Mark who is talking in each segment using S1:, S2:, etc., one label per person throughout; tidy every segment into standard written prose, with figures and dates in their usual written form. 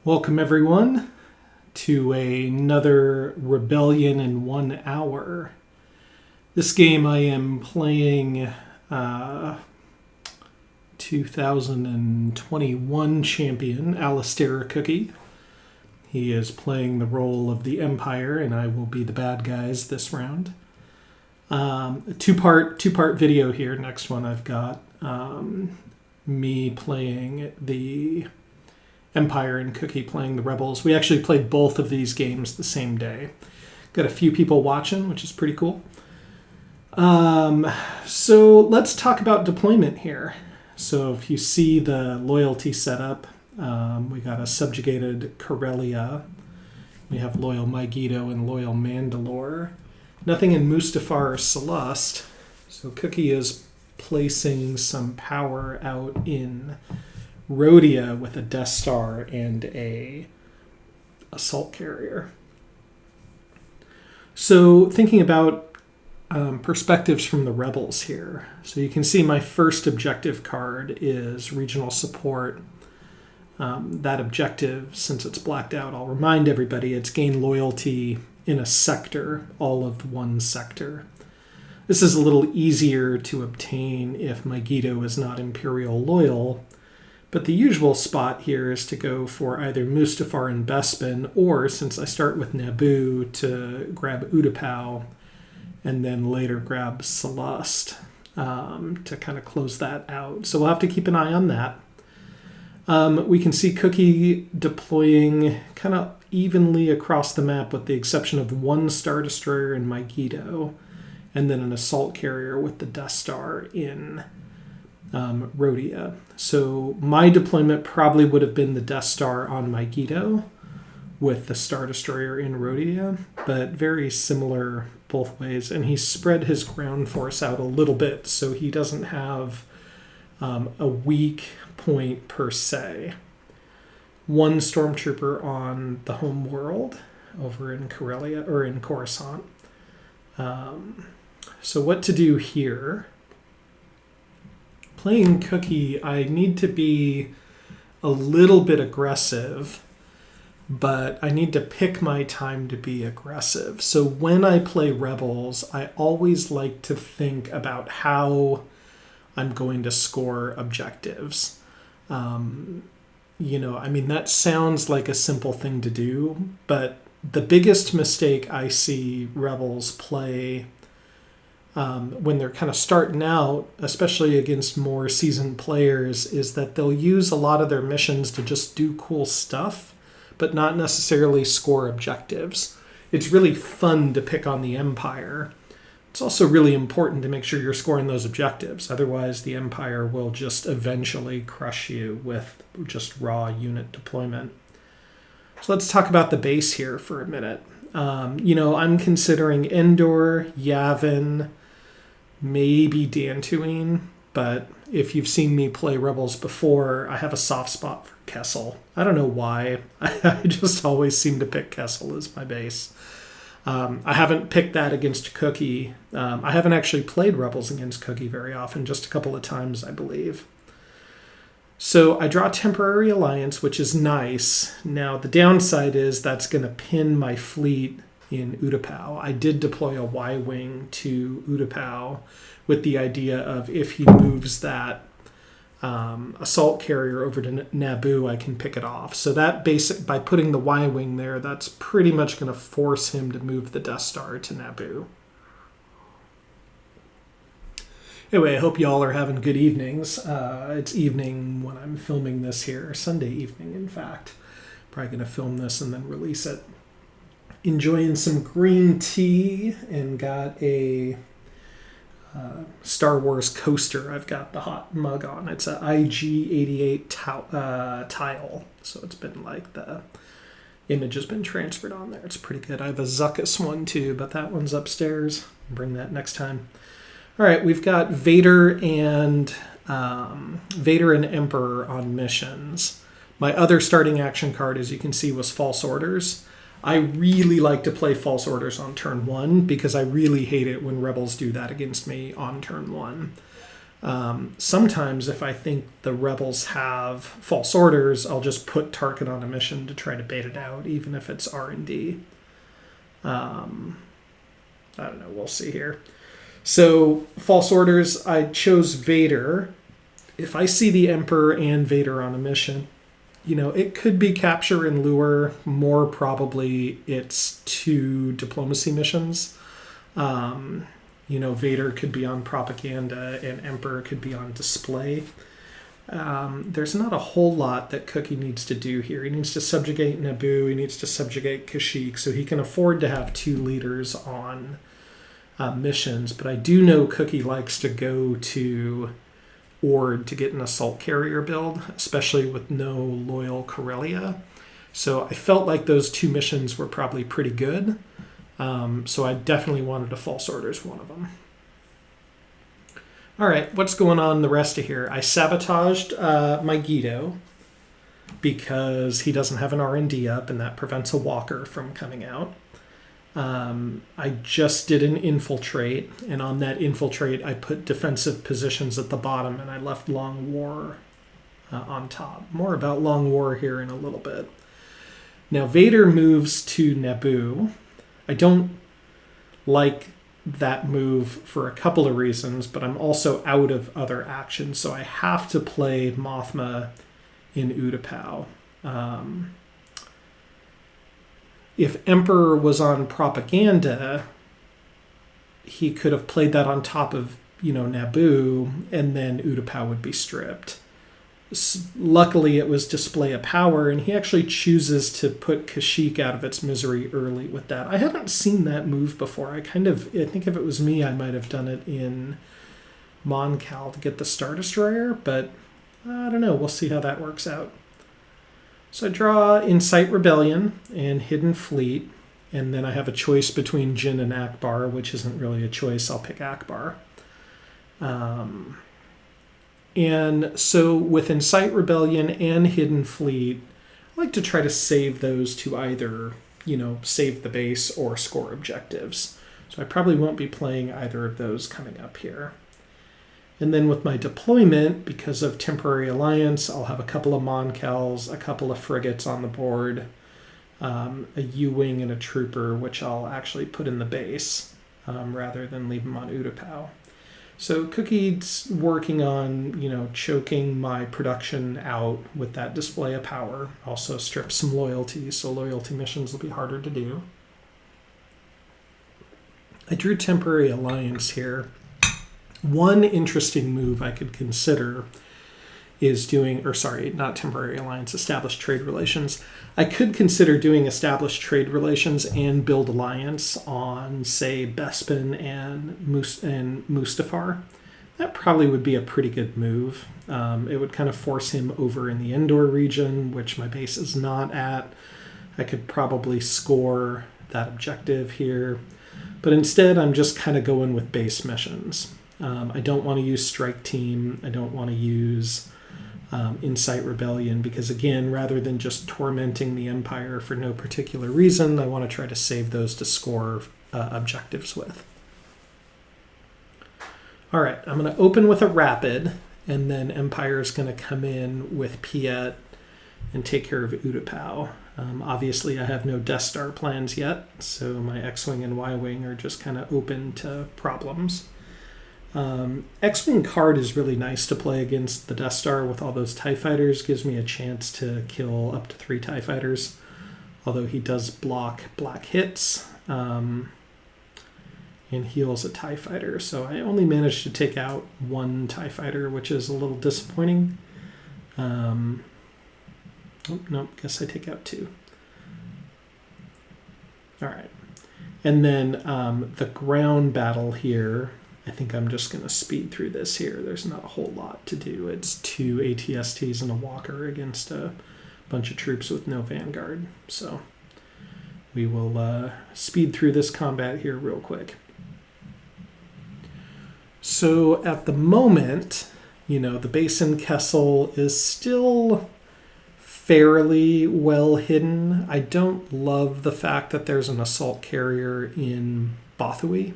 S1: Welcome everyone to another Rebellion in 1 hour. This game I am playing 2021 champion Alistair Cookie. He is playing the role of the Empire and I will be the bad guys this round. A two-part video here. Next one I've got me playing the Empire and Cookie playing the Rebels. We actually played both of these games the same day. Got a few people watching, which is pretty cool. So let's talk about deployment here. So if you see the loyalty setup, we got a subjugated Corellia. We have loyal Megiddo and loyal Mandalore. Nothing in Mustafar or Celeste. So Cookie is placing some power out in RotE with a Death Star and a assault carrier. So thinking about perspectives from the Rebels here. So you can see my first objective card is regional support. That objective, since it's blacked out, I'll remind everybody it's gain loyalty in a sector, all of one sector. This is a little easier to obtain if Megiddo is not Imperial loyal. But the usual spot here is to go for either Mustafar and Bespin, or since I start with Naboo, to grab Utapau and then later grab Celeste to kind of close that out. So we'll have to keep an eye on that. We can see Cookie deploying kind of evenly across the map with the exception of one Star Destroyer in Megiddo and then an assault carrier with the Death Star in RotE. So my deployment probably would have been the Death Star on Megiddo with the Star Destroyer in RotE, but very similar both ways. And he spread his ground force out a little bit, so he doesn't have a weak point per se. One stormtrooper on the home world over in Corellia or in Coruscant. So what to do here? Playing Cookie, I need to be a little bit aggressive, but I need to pick my time to be aggressive. So when I play Rebels, I always like to think about how I'm going to score objectives. That sounds like a simple thing to do, but the biggest mistake I see Rebels play when they're kind of starting out, especially against more seasoned players, is that they'll use a lot of their missions to just do cool stuff, but not necessarily score objectives. It's really fun to pick on the Empire. It's also really important to make sure you're scoring those objectives. Otherwise, the Empire will just eventually crush you with just raw unit deployment. So let's talk about the base here for a minute. I'm considering Endor, Yavin, maybe Dantooine, but if you've seen me play Rebels before, I have a soft spot for Kessel. I don't know why. I just always seem to pick Kessel as my base. I haven't picked that against Cookie. I haven't actually played Rebels against Cookie very often, just a couple of times, I believe. So I draw Temporary Alliance, which is nice. Now, the downside is that's going to pin my fleet in Utapau. I did deploy a Y-Wing to Utapau with the idea of if he moves that assault carrier over to Naboo, I can pick it off. So that by putting the Y-Wing there, that's pretty much going to force him to move the Death Star to Naboo. Anyway, I hope y'all are having good evenings. It's evening when I'm filming this here, Sunday evening, in fact. Probably going to film this and then release it. Enjoying some green tea and got a Star Wars coaster. I've got the hot mug on. It's a IG-88 tile. So it's been like the image has been transferred on there. It's pretty good. I have a Zuckuss one too, but that one's upstairs. I'll bring that next time. All right, we've got Vader and Emperor on missions. My other starting action card, as you can see, was False Orders. I really like to play False Orders on turn 1 because I really hate it when Rebels do that against me on turn 1. Sometimes if I think the rebels have false orders, I'll just put target on a mission to try to bait it out, even if it's R&D. I don't know, we'll see here. So false orders, I chose Vader. If I see the Emperor and Vader on a mission, it could be capture and lure. More probably it's 2 diplomacy missions. Vader could be on propaganda and Emperor could be on display. There's not a whole lot that Cookie needs to do here. He needs to subjugate Naboo. He needs to subjugate Kashyyyk, so he can afford to have 2 leaders on missions. But I do know Cookie likes to go to Ord to get an assault carrier build, especially with no loyal Corellia. So I felt like those 2 missions were probably pretty good. So I definitely wanted a false orders one of them. All right, what's going on the rest of here? I sabotaged my Guido because he doesn't have an R&D up, and that prevents a walker from coming out. I just did an infiltrate, and on that infiltrate, I put defensive positions at the bottom, and I left Long War on top. More about Long War here in a little bit. Now, Vader moves to Naboo. I don't like that move for a couple of reasons, but I'm also out of other actions, so I have to play Mothma in Utapau. If Emperor was on propaganda, he could have played that on top of, Naboo, and then Utapau would be stripped. Luckily, it was display of power, and he actually chooses to put Kashyyyk out of its misery early with that. I haven't seen that move before. I think if it was me, I might have done it in Mon Cal to get the Star Destroyer, but I don't know. We'll see how that works out. So I draw Incite Rebellion and Hidden Fleet, and then I have a choice between Jyn and Akbar, which isn't really a choice. I'll pick Akbar. And so with Incite Rebellion and Hidden Fleet, I like to try to save those to either, save the base or score objectives. So I probably won't be playing either of those coming up here. And then with my deployment, because of Temporary Alliance, I'll have a couple of Moncals, a couple of frigates on the board, a U-Wing and a Trooper, which I'll actually put in the base rather than leave them on Utapau. So Cookie's working on, choking my production out with that display of power. Also strips some loyalty, so loyalty missions will be harder to do. I drew Temporary Alliance here. One interesting move I could consider is not Temporary Alliance, Established Trade Relations. I could consider doing Established Trade Relations and build Alliance on, say, Bespin and Mustafar. That probably would be a pretty good move. It would kind of force him over in the Endor region, which my base is not at. I could probably score that objective here. But instead, I'm just kind of going with base missions. I don't want to use Strike Team. I don't want to use Incite Rebellion because, again, rather than just tormenting the Empire for no particular reason, I want to try to save those to score objectives with. All right, I'm going to open with a Rapid, and then Empire is going to come in with Piet and take care of Utapau. Obviously, I have no Death Star plans yet, so my X-Wing and Y-Wing are just kind of open to problems. X-Wing card is really nice to play against the Death Star with all those TIE fighters. Gives me a chance to kill up to 3 TIE fighters, although he does block black hits and heals a TIE fighter. So I only managed to take out 1 TIE fighter, which is a little disappointing. Guess I take out 2. All right. And then the ground battle here, I think I'm just going to speed through this here. There's not a whole lot to do. It's 2 ATSTs and a walker against a bunch of troops with no vanguard. So we will speed through this combat here real quick. So at the moment, the Basin Kessel is still fairly well hidden. I don't love the fact that there's an assault carrier in Bothui.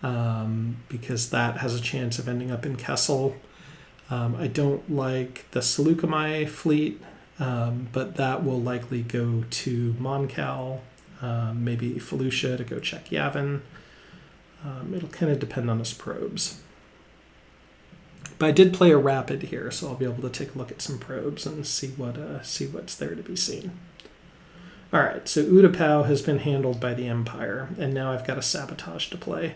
S1: because that has a chance of ending up in Kessel. I don't like the Seleucami fleet, but that will likely go to Moncal, maybe Felucia to go check Yavin. It'll kind of depend on his probes. But I did play a rapid here, so I'll be able to take a look at some probes and see what's there to be seen. All right, so Utapau has been handled by the Empire, and now I've got a sabotage to play.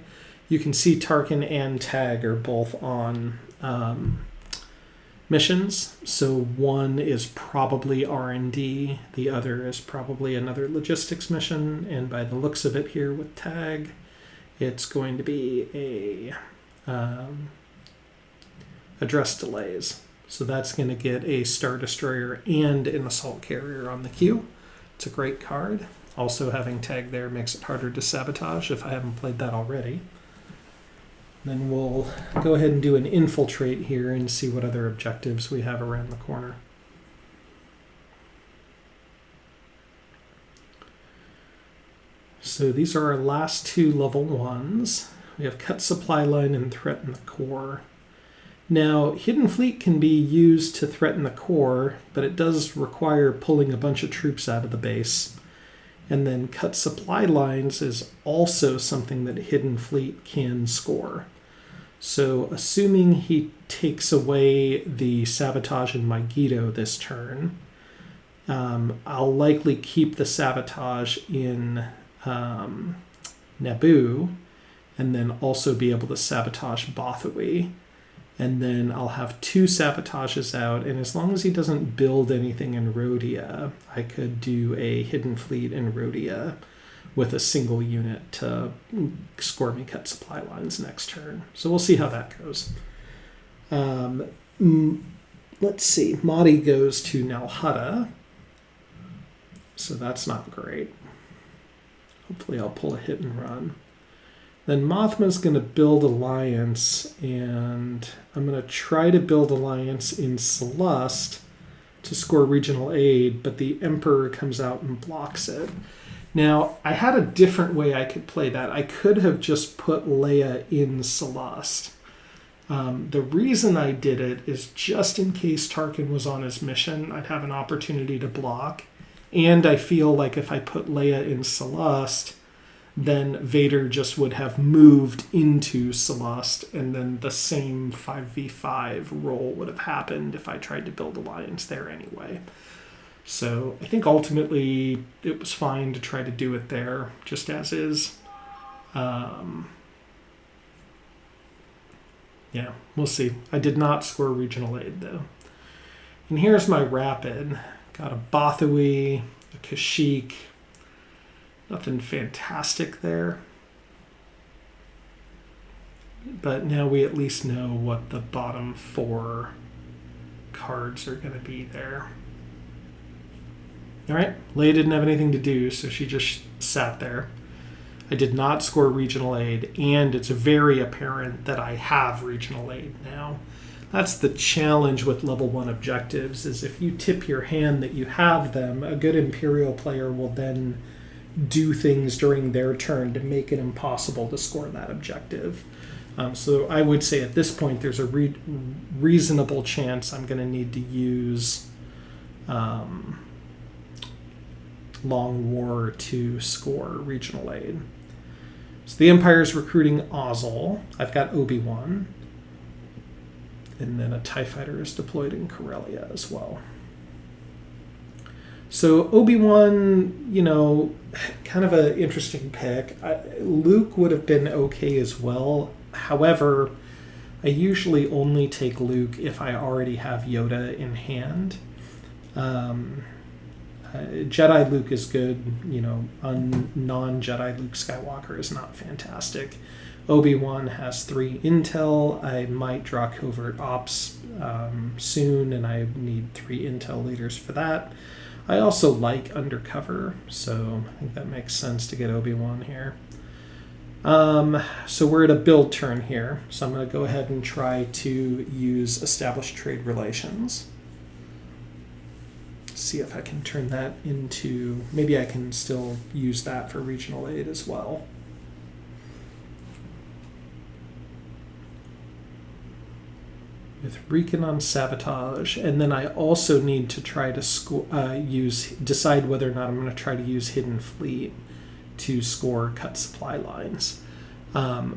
S1: You can see Tarkin and Tag are both on missions. So one is probably R&D, the other is probably another logistics mission, and by the looks of it here with Tag, it's going to be a address delays. So that's going to get a Star Destroyer and an Assault Carrier on the queue. It's a great card. Also having Tag there makes it harder to sabotage if I haven't played that already. Then we'll go ahead and do an infiltrate here and see what other objectives we have around the corner. So these are our last two level 1s. We have cut supply line and threaten the core. Now, Hidden Fleet can be used to threaten the core, but it does require pulling a bunch of troops out of the base. And then cut supply lines is also something that Hidden Fleet can score. So assuming he takes away the sabotage in Megiddo this turn, I'll likely keep the sabotage in Naboo, and then also be able to sabotage Bothui. And then I'll have 2 sabotages out, and as long as he doesn't build anything in RotE, I could do a Hidden Fleet in RotE with a single unit to score me cut supply lines next turn. So we'll see how that goes. Let's see. Mahdi goes to Nalhutta, so that's not great. Hopefully I'll pull a hit and run. Then Mothma's going to build Alliance, and I'm going to try to build Alliance in Celeste to score regional aid, but the Emperor comes out and blocks it. Now, I had a different way I could play that. I could have just put Leia in Celeste. The reason I did it is just in case Tarkin was on his mission, I'd have an opportunity to block. And I feel like if I put Leia in Celeste, then Vader just would have moved into Celeste, and then the same 5v5 roll would have happened if I tried to build Alliance there anyway. So I think ultimately it was fine to try to do it there, just as is. Yeah, we'll see. I did not score regional aid, though. And here's my rapid. Got a Bothui, a Kashyyyk. Nothing fantastic there. But now we at least know what the bottom 4 cards are going to be there. All right, Leia didn't have anything to do, so she just sat there. I did not score regional aid, and it's very apparent that I have regional aid now. That's the challenge with level 1 objectives, is if you tip your hand that you have them, a good Imperial player will then do things during their turn to make it impossible to score that objective. So I would say at this point there's a reasonable chance I'm going to need to use Long War to score regional aid. So the Empire is recruiting Ozzel. I've got Obi-Wan. And then a TIE fighter is deployed in Corellia as well. So Obi-Wan, kind of an interesting pick. Luke would have been okay as well. However, I usually only take Luke if I already have Yoda in hand. Jedi Luke is good. Non-Jedi Luke Skywalker is not fantastic. Obi-Wan has 3 intel. I might draw covert ops soon, and I need 3 intel leaders for that. I also like undercover, so I think that makes sense to get Obi-Wan here. So we're at a build turn here, so I'm going to go ahead and try to use established trade relations. See if I can turn that into, maybe I can still use that for regional aid as well. with Recon on Sabotage, and then I also need to try to decide whether or not I'm going to try to use Hidden Fleet to score cut supply lines.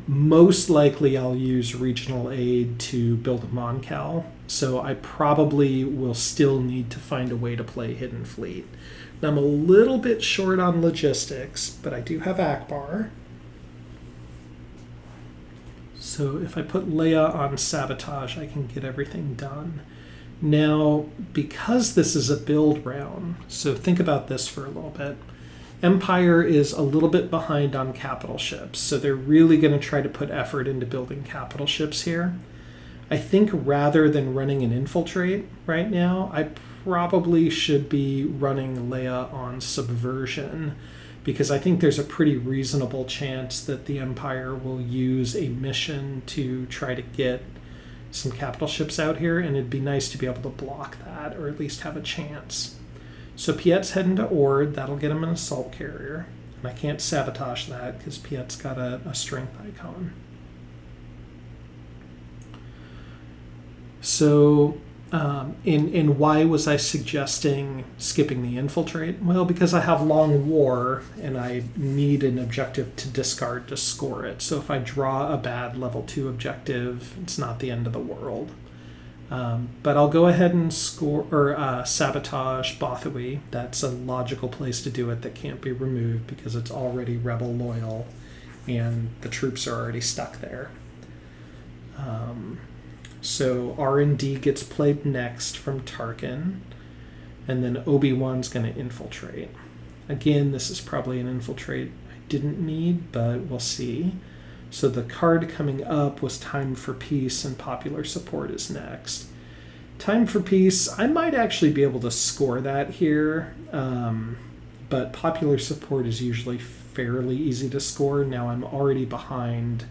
S1: Most likely I'll use Regional Aid to build a Moncal, so I probably will still need to find a way to play Hidden Fleet. Now I'm a little bit short on logistics, but I do have Akbar. So if I put Leia on Sabotage, I can get everything done. Now, because this is a build round, so think about this for a little bit. Empire is a little bit behind on capital ships, so they're really going to try to put effort into building capital ships here. I think rather than running an infiltrate right now, I probably should be running Leia on Subversion, because I think there's a pretty reasonable chance that the Empire will use a mission to try to get some capital ships out here, and it'd be nice to be able to block that, or at least have a chance. So Piet's heading to Ord. That'll get him an assault carrier. And I can't sabotage that because Piet's got a strength icon. So, and why was I suggesting skipping the infiltrate? Well, because I have Long War and I need an objective to discard to score it. So if I draw a bad level 2 objective, it's not the end of the world. But I'll go ahead and sabotage Bothawui. That's a logical place to do it that can't be removed because it's already rebel loyal and the troops are already stuck there. So R&D gets played next from Tarkin, and then Obi-Wan's going to infiltrate. Again, this is probably an infiltrate I didn't need, but we'll see. So the card coming up was Time for Peace, and Popular Support is next. Time for Peace, I might actually be able to score that here, but Popular Support is usually fairly easy to score. Now I'm already behind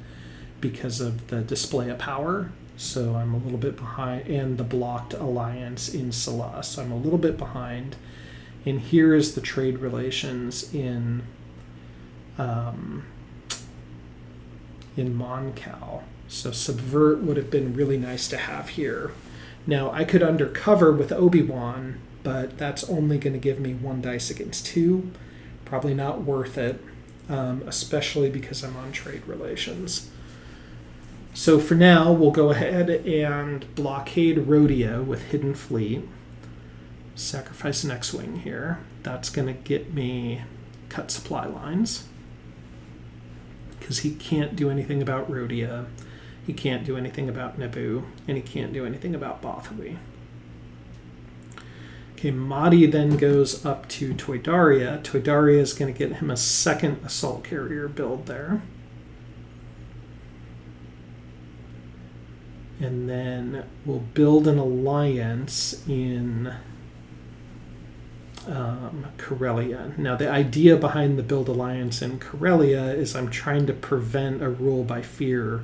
S1: because of the Display of Power, so I'm a little bit behind, and the blocked alliance in Salah, so I'm a little bit behind. And here is the trade relations in Moncal. So Subvert would have been really nice to have here. Now I could undercover with Obi-Wan, but that's only going to give me 1 dice against 2. Probably not worth it, especially because I'm on trade relations. So for now, we'll go ahead and blockade RotE with Hidden Fleet. Sacrifice an X-Wing here. That's going to get me cut supply lines, because he can't do anything about RotE, he can't do anything about Naboo, and he can't do anything about Bothawui. Okay, Mahdi then goes up to Toydaria. Toydaria is going to get him a second assault carrier build there. And then we'll build an alliance in Corellia. Now, the idea behind the build alliance in Corellia is I'm trying to prevent a rule by fear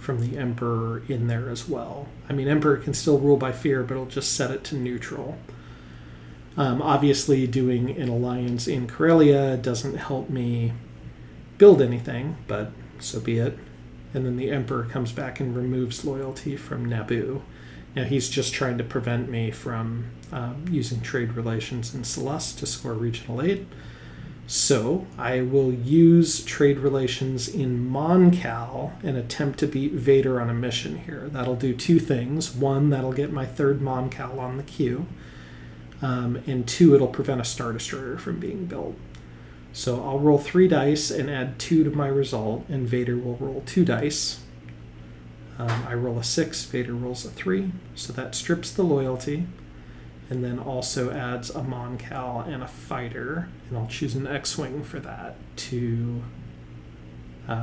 S1: from the Emperor in there as well. I mean, Emperor can still rule by fear, but it'll just set it to neutral. Obviously, doing an alliance in Corellia doesn't help me build anything, but so be it. And then the Emperor comes back and removes loyalty from Naboo. Now he's just trying to prevent me from using trade relations in Celeste to score regional aid. So I will use trade relations in Moncal and attempt to beat Vader on a mission here. That'll do 2 things. 1, that'll get my 3rd Moncal on the queue. And 2, it'll prevent a Star Destroyer from being built. So I'll roll 3 dice and add 2 to my result, and Vader will roll 2 dice. I roll a 6, Vader rolls a 3, so that strips the loyalty, and then also adds a Moncal and a fighter, and I'll choose an X-Wing for that to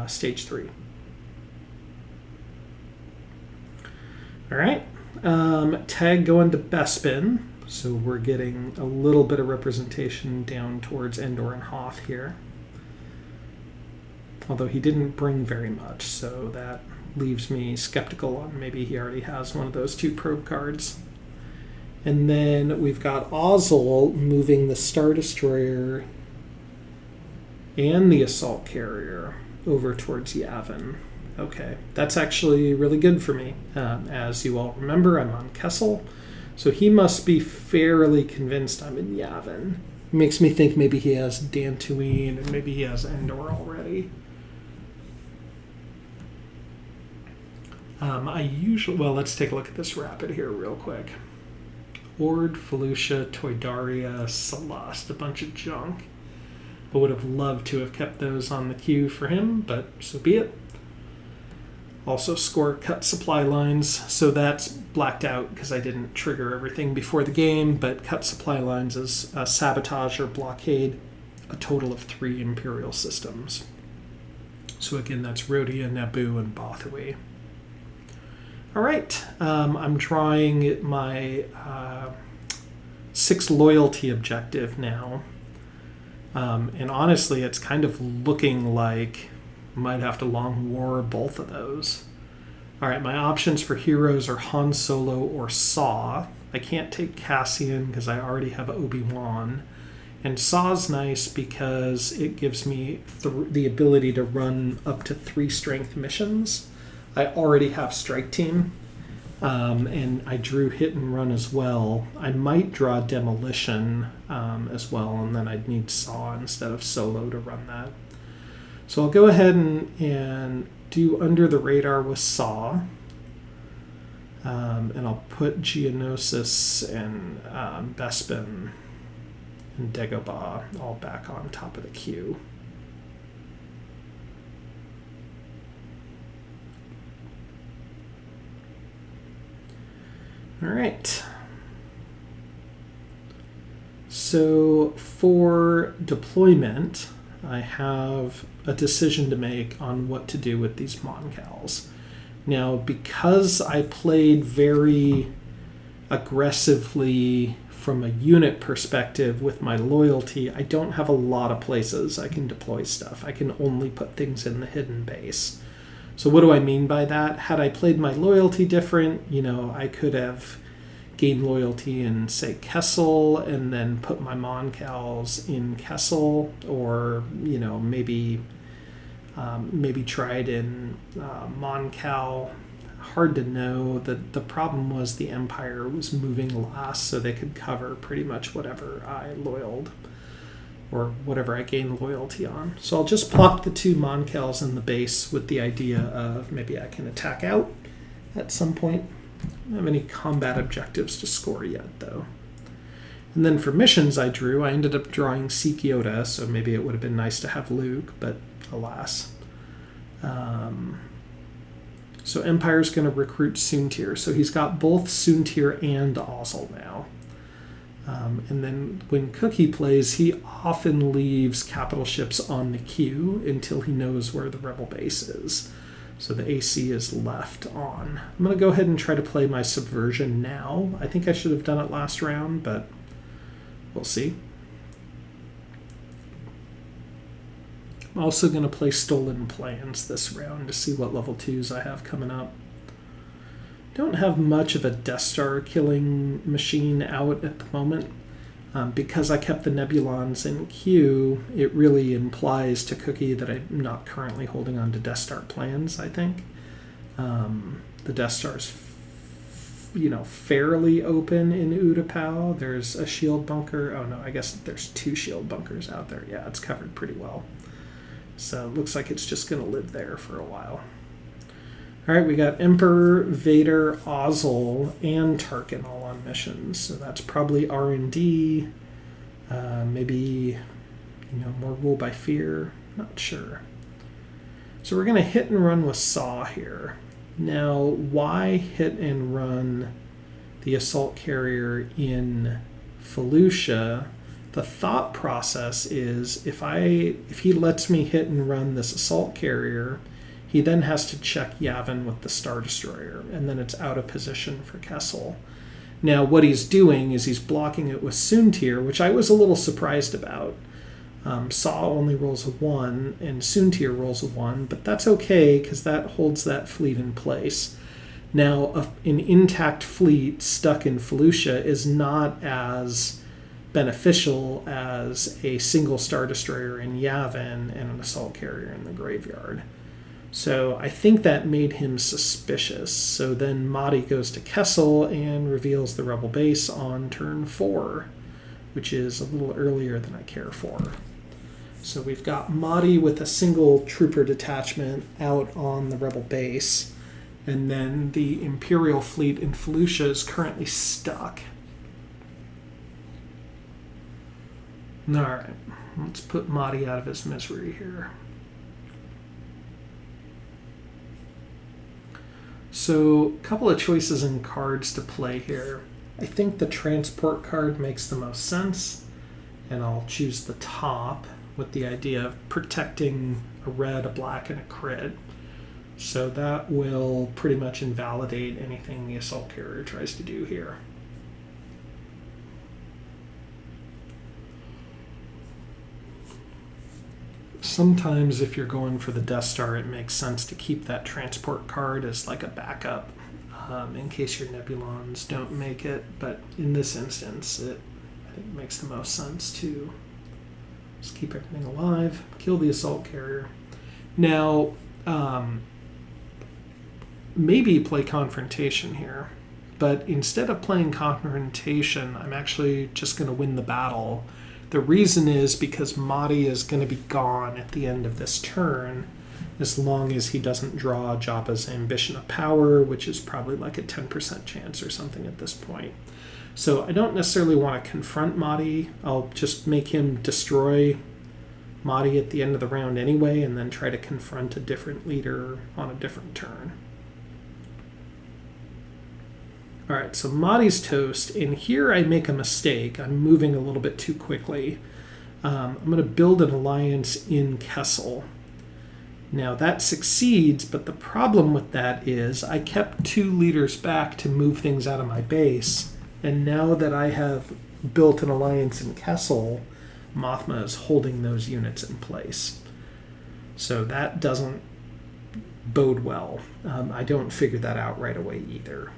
S1: stage 3. All right, tag going to Bespin. So we're getting a little bit of representation down towards Endor and Hoth here. Although he didn't bring very much, so that leaves me skeptical on maybe he already has one of those 2 probe cards. And then we've got Ozzel moving the Star Destroyer and the Assault Carrier over towards Yavin. Okay, that's actually really good for me. As you all remember, I'm on Kessel, so he must be fairly convinced I'm in Yavin. Makes me think maybe he has Dantooine and maybe he has Endor already. Well, let's take a look at this rapid here real quick. Ord, Felucia, Toydaria, Celeste, a bunch of junk. I would have loved to have kept those on the queue for him, but so be it. Also score cut supply lines, so that's blacked out because I didn't trigger everything before the game, but cut supply lines is sabotage or blockade, a total of 3 Imperial systems. So again, that's RotE, Naboo, and Bothaway. All right, I'm drawing my 6 loyalty objective now. And honestly, it's kind of looking like I might have to long war both of those. All right, my options for heroes are Han Solo or Saw. I can't take Cassian because I already have Obi-Wan. And Saw's nice because it gives me the ability to run up to 3 strength missions. I already have Strike Team, and I drew Hit and Run as well. I might draw Demolition as well, and then I'd need Saw instead of Solo to run that. So I'll go ahead and do Under the Radar with Saw, and I'll put Geonosis and Bespin and Dagobah all back on top of the queue. All right. So for deployment, I have a decision to make on what to do with these Moncals. Now, because I played very aggressively from a unit perspective with my loyalty, I don't have a lot of places I can deploy stuff. I can only put things in the hidden base. So what do I mean by that? Had I played my loyalty different, I could have gained loyalty in, say, Kessel and then put my Moncals in Kessel, or, maybe tried in Moncal. Hard to know. The problem was the Empire was moving last, so they could cover pretty much whatever I loyaled or whatever I gained loyalty on. So I'll just plop the 2 Moncals in the base with the idea of maybe I can attack out at some point. I don't have any combat objectives to score yet, though. And then for missions I ended up drawing Seek Yoda, so maybe it would have been nice to have Luke, but alas. So Empire's going to recruit Soontir. So he's got both Soontir and Ozzel now. And then when Cookie plays, he often leaves capital ships on the queue until he knows where the rebel base is. So the AC is left on. I'm going to go ahead and try to play my Subversion now. I think I should have done it last round, but we'll see. I'm also going to play Stolen Plans this round to see what level 2s I have coming up. Don't have much of a Death Star killing machine out at the moment. Because I kept the Nebulons in queue, it really implies to Cookie that I'm not currently holding on to Death Star plans, I think. The Death Star's fairly open in Utapau. There's a shield bunker. Oh no, I guess there's 2 shield bunkers out there. Yeah, it's covered pretty well. So it looks like it's just going to live there for a while. All right, we got Emperor, Vader, Ozzel, and Tarkin all on missions. So that's probably R&D, maybe, more Rule by Fear. Not sure. So we're going to hit and run with Saw here. Now, why hit and run the assault carrier in Felucia? The thought process is if he lets me hit and run this assault carrier, he then has to check Yavin with the Star Destroyer, and then it's out of position for Kessel. Now, what he's doing is he's blocking it with Soontir, which I was a little surprised about. Saw only rolls a 1, and Soontir rolls a 1, but that's okay, because that holds that fleet in place. Now, an intact fleet stuck in Felucia is not as beneficial as a single Star Destroyer in Yavin and an assault carrier in the graveyard. So I think that made him suspicious. So then Mahdi goes to Kessel and reveals the rebel base on turn 4, which is a little earlier than I care for. So we've got Mahdi with a single trooper detachment out on the rebel base, and then the Imperial fleet in Felucia is currently stuck. All right, let's put Mahdi out of his misery here. So a couple of choices in cards to play here. I think the transport card makes the most sense, and I'll choose the top with the idea of protecting a red, a black, and a crit. So that will pretty much invalidate anything the assault carrier tries to do here. Sometimes if you're going for the Death Star, it makes sense to keep that transport card as like a backup in case your Nebulons don't make it. But in this instance, I think it makes the most sense to just keep everything alive, kill the assault carrier. Now, maybe play Confrontation here, but instead of playing Confrontation, I'm actually just going to win the battle. The reason is because Mahdi is going to be gone at the end of this turn, as long as he doesn't draw Jabba's Ambition of Power, which is probably like a 10% chance or something at this point. So I don't necessarily want to confront Mahdi. I'll just make him destroy Mahdi at the end of the round anyway, and then try to confront a different leader on a different turn. All right, so Mahdi's toast, and here I make a mistake. I'm moving a little bit too quickly. I'm going to build an alliance in Kessel. Now that succeeds, but the problem with that is I kept 2 leaders back to move things out of my base, and now that I have built an alliance in Kessel, Mothma is holding those units in place. So that doesn't bode well. I don't figure that out right away either.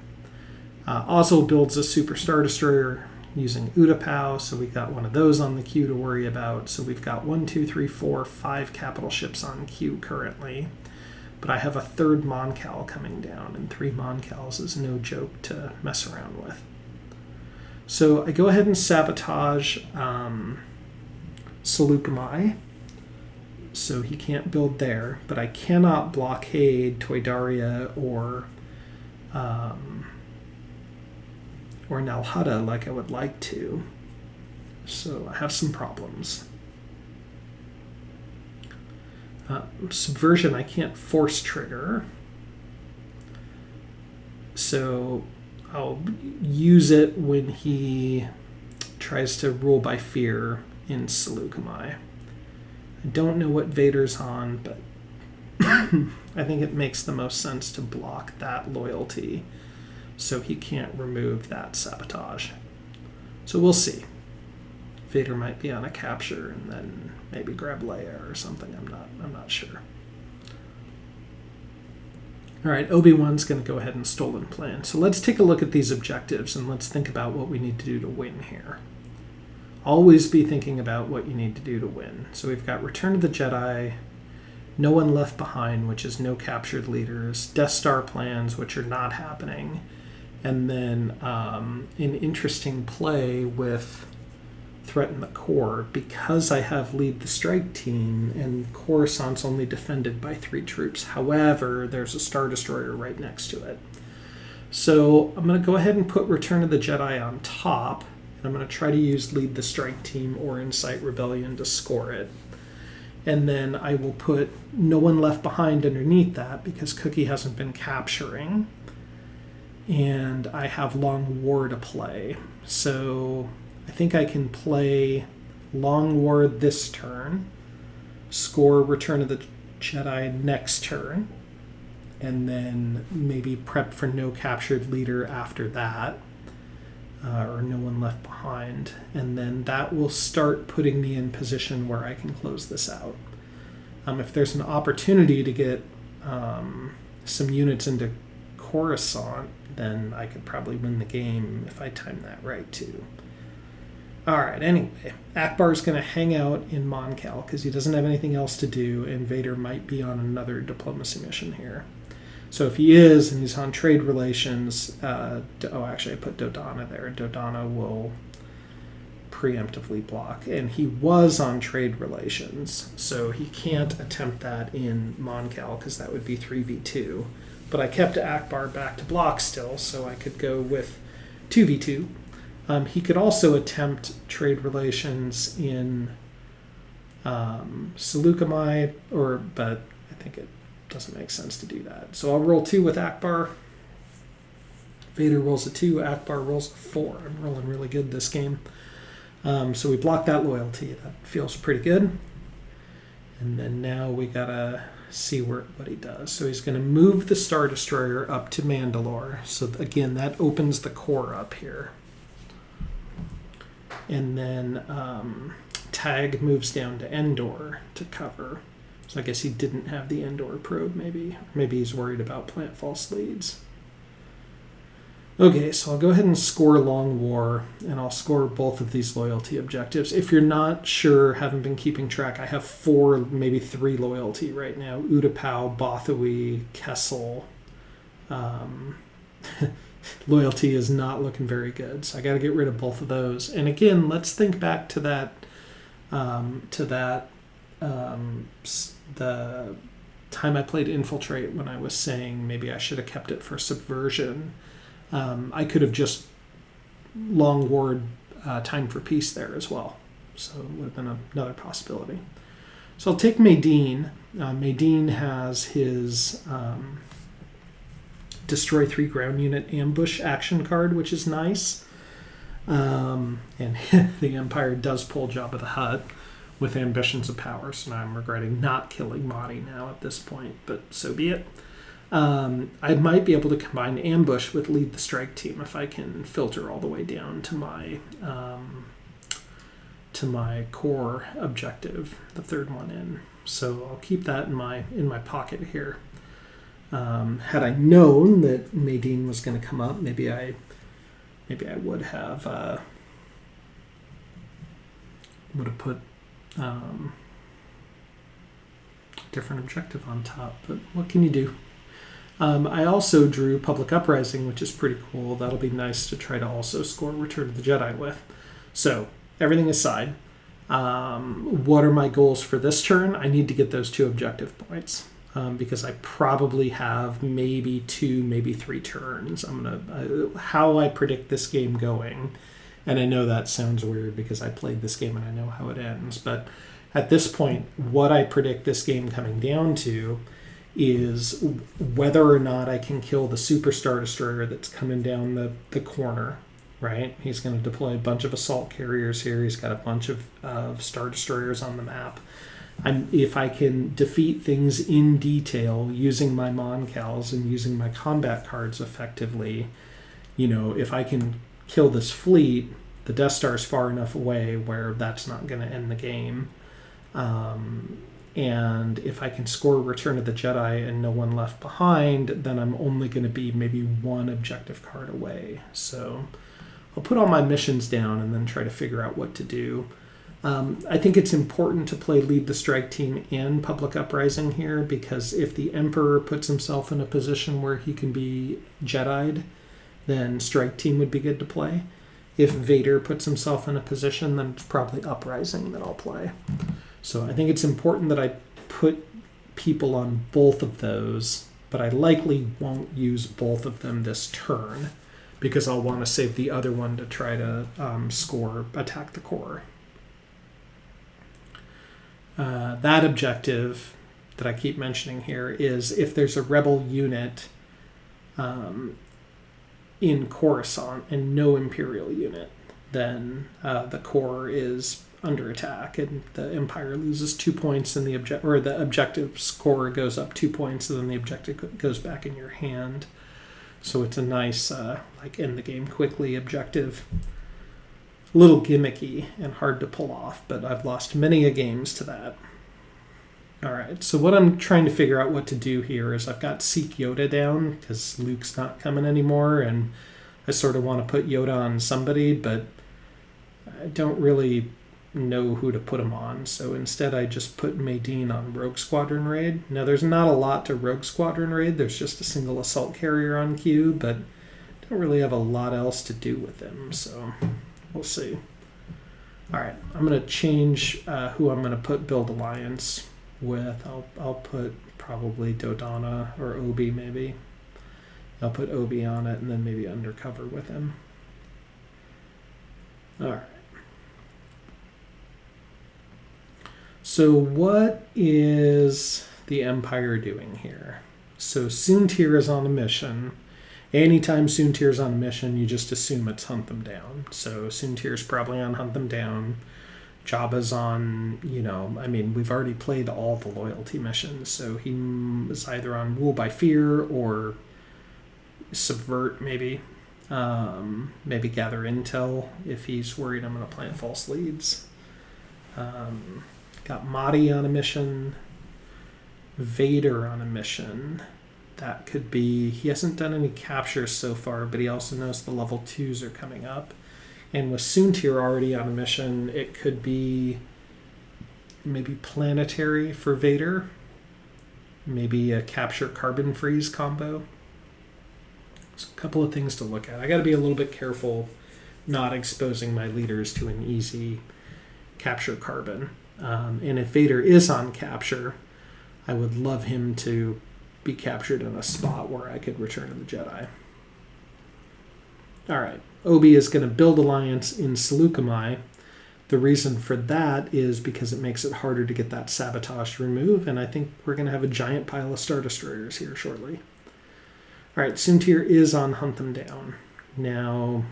S1: Also builds a Super Star Destroyer using Utapau, so we've got one of those on the queue to worry about. So we've got 1, 2, 3, 4, 5 capital ships on queue currently. But I have a 3rd Moncal coming down, and 3 Moncals is no joke to mess around with. So I go ahead and sabotage Seleucami, so he can't build there, but I cannot blockade Toydaria or Nalhada like I would like to. So I have some problems. Subversion I can't force trigger, so I'll use it when he tries to rule by fear in Seleucami. I don't know what Vader's on, but I think it makes the most sense to block that loyalty so he can't remove that sabotage. So we'll see. Vader might be on a capture and then maybe grab Leia or something. I'm not sure. All right, Obi-Wan's going to go ahead and Stolen Plan. So let's take a look at these objectives and let's think about what we need to do to win here. Always be thinking about what you need to do to win. So we've got Return of the Jedi, No One Left Behind, which is no captured leaders, Death Star plans, which are not happening, and then an interesting play with Threaten the Core, because I have Lead the Strike Team, and Coruscant's only defended by 3 troops. However, there's a Star Destroyer right next to it. So I'm going to go ahead and put Return of the Jedi on top, and I'm going to try to use Lead the Strike Team or Incite Rebellion to score it. And then I will put No One Left Behind underneath that, because Cookie hasn't been capturing. And I have Long War to play. So I think I can play Long War this turn, score Return of the Jedi next turn, and then maybe prep for no captured leader after that, or No One Left Behind. And then that will start putting me in position where I can close this out. If there's an opportunity to get some units into Coruscant, then I could probably win the game if I time that right too. All right, anyway, Akbar's going to hang out in Moncal because he doesn't have anything else to do, and Vader might be on another diplomacy mission here. So if he is, and he's on trade relations, actually I put Dodonna there. Dodonna will preemptively block, and he was on trade relations, so he can't attempt that in Moncal because that would be 3v2. But I kept Akbar back to block still, so I could go with 2v2. He could also attempt trade relations in Seleucami, but I think it doesn't make sense to do that. So I'll roll 2 with Akbar. Vader rolls a 2, Akbar rolls a 4. I'm rolling really good this game. So we block that loyalty. That feels pretty good. And then now we gotta see what he does. So he's going to move the Star Destroyer up to Mandalore. So again, that opens the core up here. And then Tag moves down to Endor to cover. So I guess he didn't have the Endor probe, maybe. Maybe he's worried about plant false leads. Okay, so I'll go ahead and score Long War, and I'll score both of these loyalty objectives. If you're not sure, haven't been keeping track, I have 4, maybe 3 loyalty right now. Utapau, Bothawi, Kessel. Loyalty is not looking very good, so I got to get rid of both of those. And again, let's think back to that, the time I played Infiltrate when I was saying maybe I should have kept it for Subversion. I could have just long warred Time for Peace there as well. So it would have been another possibility. So I'll take Maydeen. Maydeen has his Destroy 3 Ground Unit Ambush action card, which is nice. And the Empire does pull Jabba the Hutt with Ambitions of Power, so now I'm regretting not killing Mahdi now at this point, but so be it. I might be able to combine Ambush with Lead the Strike Team if I can filter all the way down to my core objective, the third one in. So I'll keep that in my pocket here. Had I known that Maydeen was going to come up, maybe I would have put a different objective on top. But what can you do? I also drew Public Uprising, which is pretty cool. That'll be nice to try to also score Return of the Jedi with. So, everything aside, what are my goals for this turn? I need to get those 2 objective points because I probably have maybe 2, maybe 3 turns. How I predict this game going, and I know that sounds weird because I played this game and I know how it ends, but at this point, what I predict this game coming down to is whether or not I can kill the Super Star Destroyer that's coming down the corner, right? He's going to deploy a bunch of assault carriers here. He's got a bunch of Star Destroyers on the map. If I can defeat things in detail using my Moncals and using my combat cards effectively, if I can kill this fleet, the Death Star's far enough away where that's not going to end the game. And if I can score Return of the Jedi and no one left behind, then I'm only going to be maybe 1 objective card away. So I'll put all my missions down and then try to figure out what to do. I think it's important to play Lead the Strike Team and Public Uprising here, because if the Emperor puts himself in a position where he can be Jedi'd, then Strike Team would be good to play. If Vader puts himself in a position, then it's probably Uprising that I'll play. So I think it's important that I put people on both of those, but I likely won't use both of them this turn because I'll want to save the other one to try to attack the core. That objective that I keep mentioning here is if there's a rebel unit in Coruscant and no Imperial unit, then the core is under attack and the Empire loses 2 points and the objective score goes up 2 points and then the objective goes back in your hand. So it's a nice end the game quickly objective. A little gimmicky and hard to pull off, but I've lost many a games to that. Alright, so what I'm trying to figure out what to do here is I've got Seek Yoda down because Luke's not coming anymore and I sort of want to put Yoda on somebody, but I don't really know who to put him on, so instead I just put Maydeen on Rogue Squadron Raid. Now there's not a lot to Rogue Squadron Raid, there's just a single assault carrier on queue, but I don't really have a lot else to do with him, so we'll see. Alright, I'm going to change who I'm going to put Build Alliance with. I'll put probably Dodonna or Obi maybe. I'll put Obi on it and then maybe Undercover with him. Alright. So what is the Empire doing here? So Soontir is on a mission. Anytime Soontir is on a mission, you just assume it's Hunt Them Down. So Soontir is probably on Hunt Them Down. Jabba's on, we've already played all the loyalty missions, so he is either on Rule by Fear or Subvert, maybe. Maybe Gather Intel if he's worried I'm going to plant false leads. Got Mahdi on a mission. Vader on a mission. That could be... He hasn't done any captures so far, but he also knows the level 2s are coming up. And with Soontir already on a mission, it could be maybe Planetary for Vader. Maybe a Capture Carbon Freeze combo. So a couple of things to look at. I got to be a little bit careful not exposing my leaders to an easy Capture Carbon. And if Vader is on capture, I would love him to be captured in a spot where I could Return of the Jedi. All right, Obi is going to build alliance in Seleucami. The reason for that is because it makes it harder to get that sabotage remove, and I think we're going to have a giant pile of Star Destroyers here shortly. All right, Soontir is on Hunt Them Down. Now,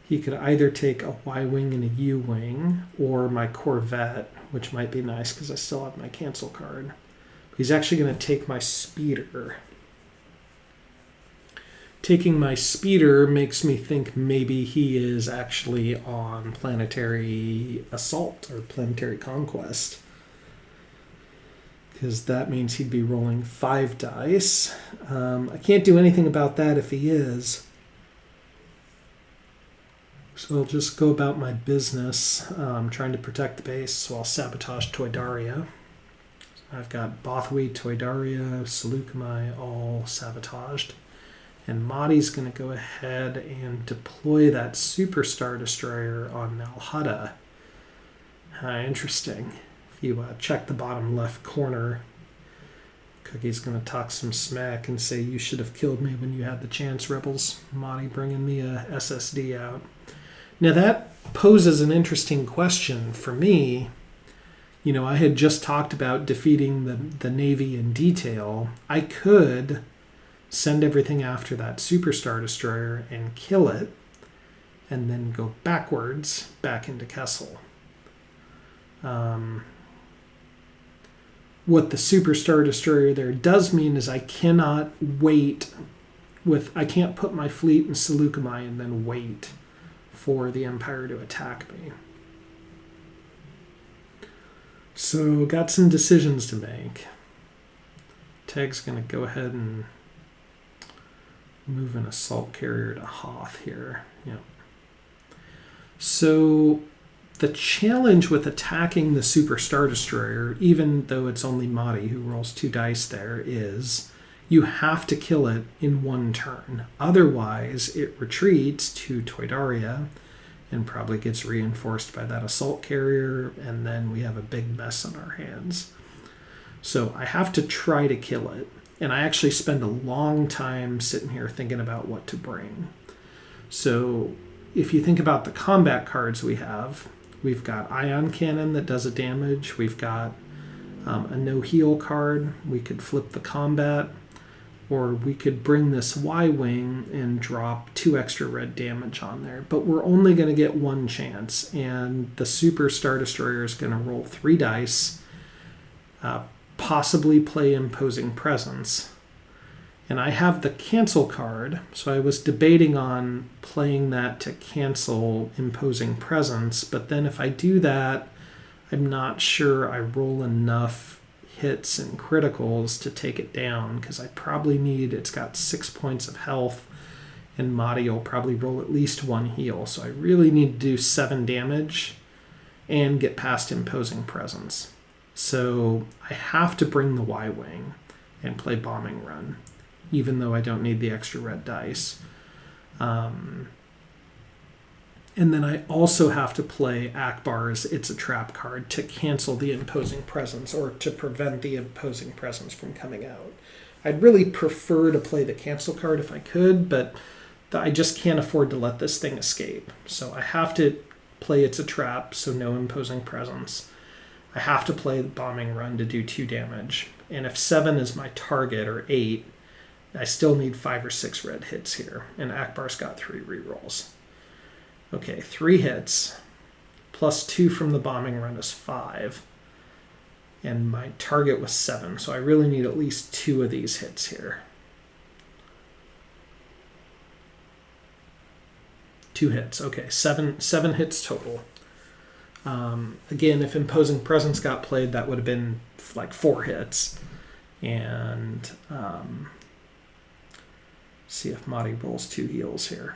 S1: he could either take a Y-Wing and a U-Wing, or my Corvette, which might be nice because I still have my cancel card. He's actually going to take my Speeder. Taking my Speeder makes me think maybe he is actually on Planetary Assault or Planetary Conquest, because that means he'd be rolling 5 dice. I can't do anything about that if he is. So I'll just go about my business, trying to protect the base, so I'll sabotage Toydaria. I've got Bothwy, Toydaria, Seleucami all sabotaged. And Mahdi's going to go ahead and deploy that Super Star Destroyer on Nalhutta. Interesting. If you check the bottom left corner, Cookie's going to talk some smack and say, "You should have killed me when you had the chance, rebels." Mahdi bringing the SSD out. Now that poses an interesting question for me. I had just talked about defeating the Navy in detail. I could send everything after that Super Star Destroyer and kill it, and then go backwards back into Kessel. What the Super Star Destroyer there does mean is I cannot I can't put my fleet in Seleucami and then wait for the Empire to attack me. So, got some decisions to make. Teg's going to go ahead and move an assault carrier to Hoth here. Yep. So, the challenge with attacking the Super Star Destroyer, even though it's only Mahdi who rolls 2 dice there, is you have to kill it in 1 turn. Otherwise, it retreats to Toydaria and probably gets reinforced by that assault carrier, and then we have a big mess on our hands. So I have to try to kill it, and I actually spend a long time sitting here thinking about what to bring. So if you think about the combat cards we've got Ion Cannon that does a damage, we've got a no-heal card, we could flip the combat, or we could bring this Y-Wing and drop 2 extra red damage on there. But we're only going to get 1 chance, and the Super Star Destroyer is going to roll 3 dice, possibly play Imposing Presence. And I have the cancel card, so I was debating on playing that to cancel Imposing Presence, but then if I do that, I'm not sure I roll enough hits and criticals to take it down, because I probably need, it's got 6 points of health, and Mahdi will probably roll at least 1 heal. So I really need to do 7 damage and get past Imposing Presence. So I have to bring the Y-Wing and play Bombing Run, even though I don't need the extra red dice. And then I also have to play Akbar's It's a Trap card to cancel the Imposing Presence, or to prevent the Imposing Presence from coming out. I'd really prefer to play the cancel card if I could, but I just can't afford to let this thing escape. So I have to play It's a Trap, so no Imposing Presence. I have to play the Bombing Run to do 2 damage. And if 7 is my target, or 8, I still need 5 or 6 red hits here. And Akbar's got 3 rerolls. Okay, 3 hits, plus 2 from the Bombing Run is 5. And my target was 7, so I really need at least 2 of these hits here. 2 hits, okay, 7 hits total. Again, if Imposing Presence got played, that would have been like 4 hits. And see if Mahdi rolls 2 heals here.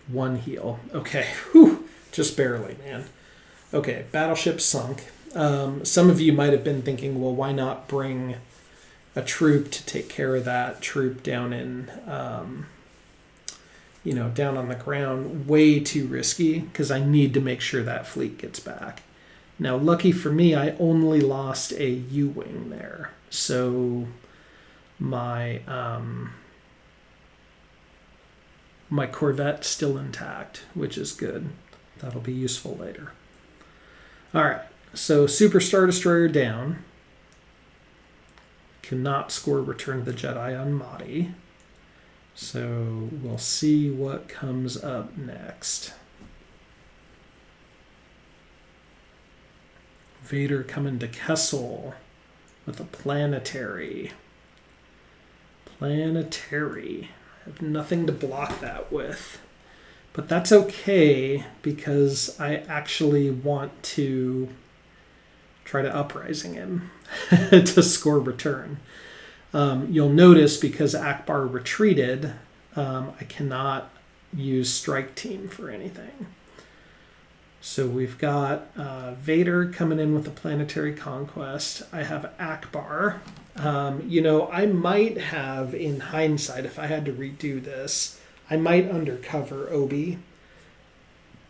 S1: One heal. Okay, whew, just barely, man. Okay, battleship sunk. Some of you might have been thinking, well, why not bring a troop to take care of that troop down in, down on the ground? Way too risky, because I need to make sure that fleet gets back. Now, lucky for me, I only lost a U-wing there, so my my Corvette's still intact, which is good. That'll be useful later. All right, so Super Star Destroyer down. Cannot score Return of the Jedi on Mahdi. So we'll see what comes up next. Vader coming to Kessel with a planetary. Planetary. I have nothing to block that with. But that's okay, because I actually want to try to Uprising him to score return. You'll notice, because Akbar retreated, I cannot use Strike Team for anything. So we've got Vader coming in with a planetary conquest. I have Akbar. I might have, in hindsight, if I had to redo this, I might undercover Obi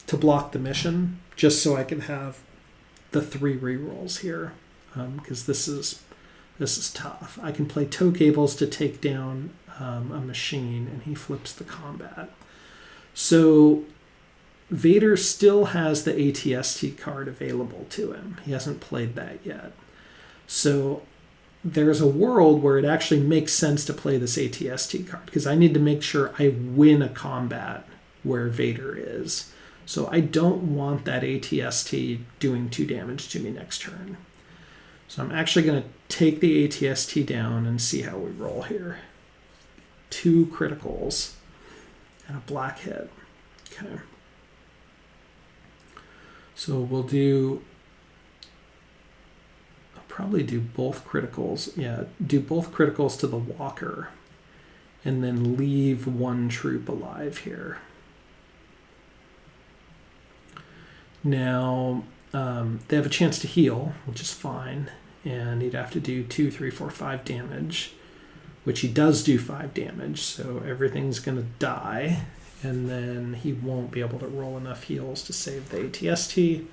S1: to block the mission, just so I can have the 3 rerolls here, because this is tough. I can play tow cables to take down a machine, and he flips the combat. So Vader still has the ATST card available to him. He hasn't played that yet. So there's a world where it actually makes sense to play this ATST card, because I need to make sure I win a combat where Vader is. So I don't want that ATST doing 2 damage to me next turn. So I'm actually going to take the ATST down and see how we roll here. 2 criticals and a black hit. Okay. So we'll probably do both criticals. Yeah, do both criticals to the walker, and then leave 1 troop alive here. Now, they have a chance to heal, which is fine, and he'd have to do 2, 3, 4, 5 damage, which he does do 5 damage, so everything's going to die, and then he won't be able to roll enough heals to save the ATST.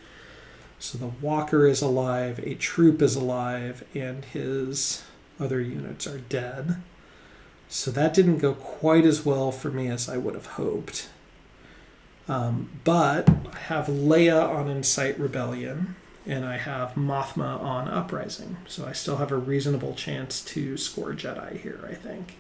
S1: So the walker is alive, a troop is alive, and his other units are dead. So that didn't go quite as well for me as I would have hoped. But I have Leia on Incite Rebellion, and I have Mothma on Uprising. So I still have a reasonable chance to score Jedi here, I think.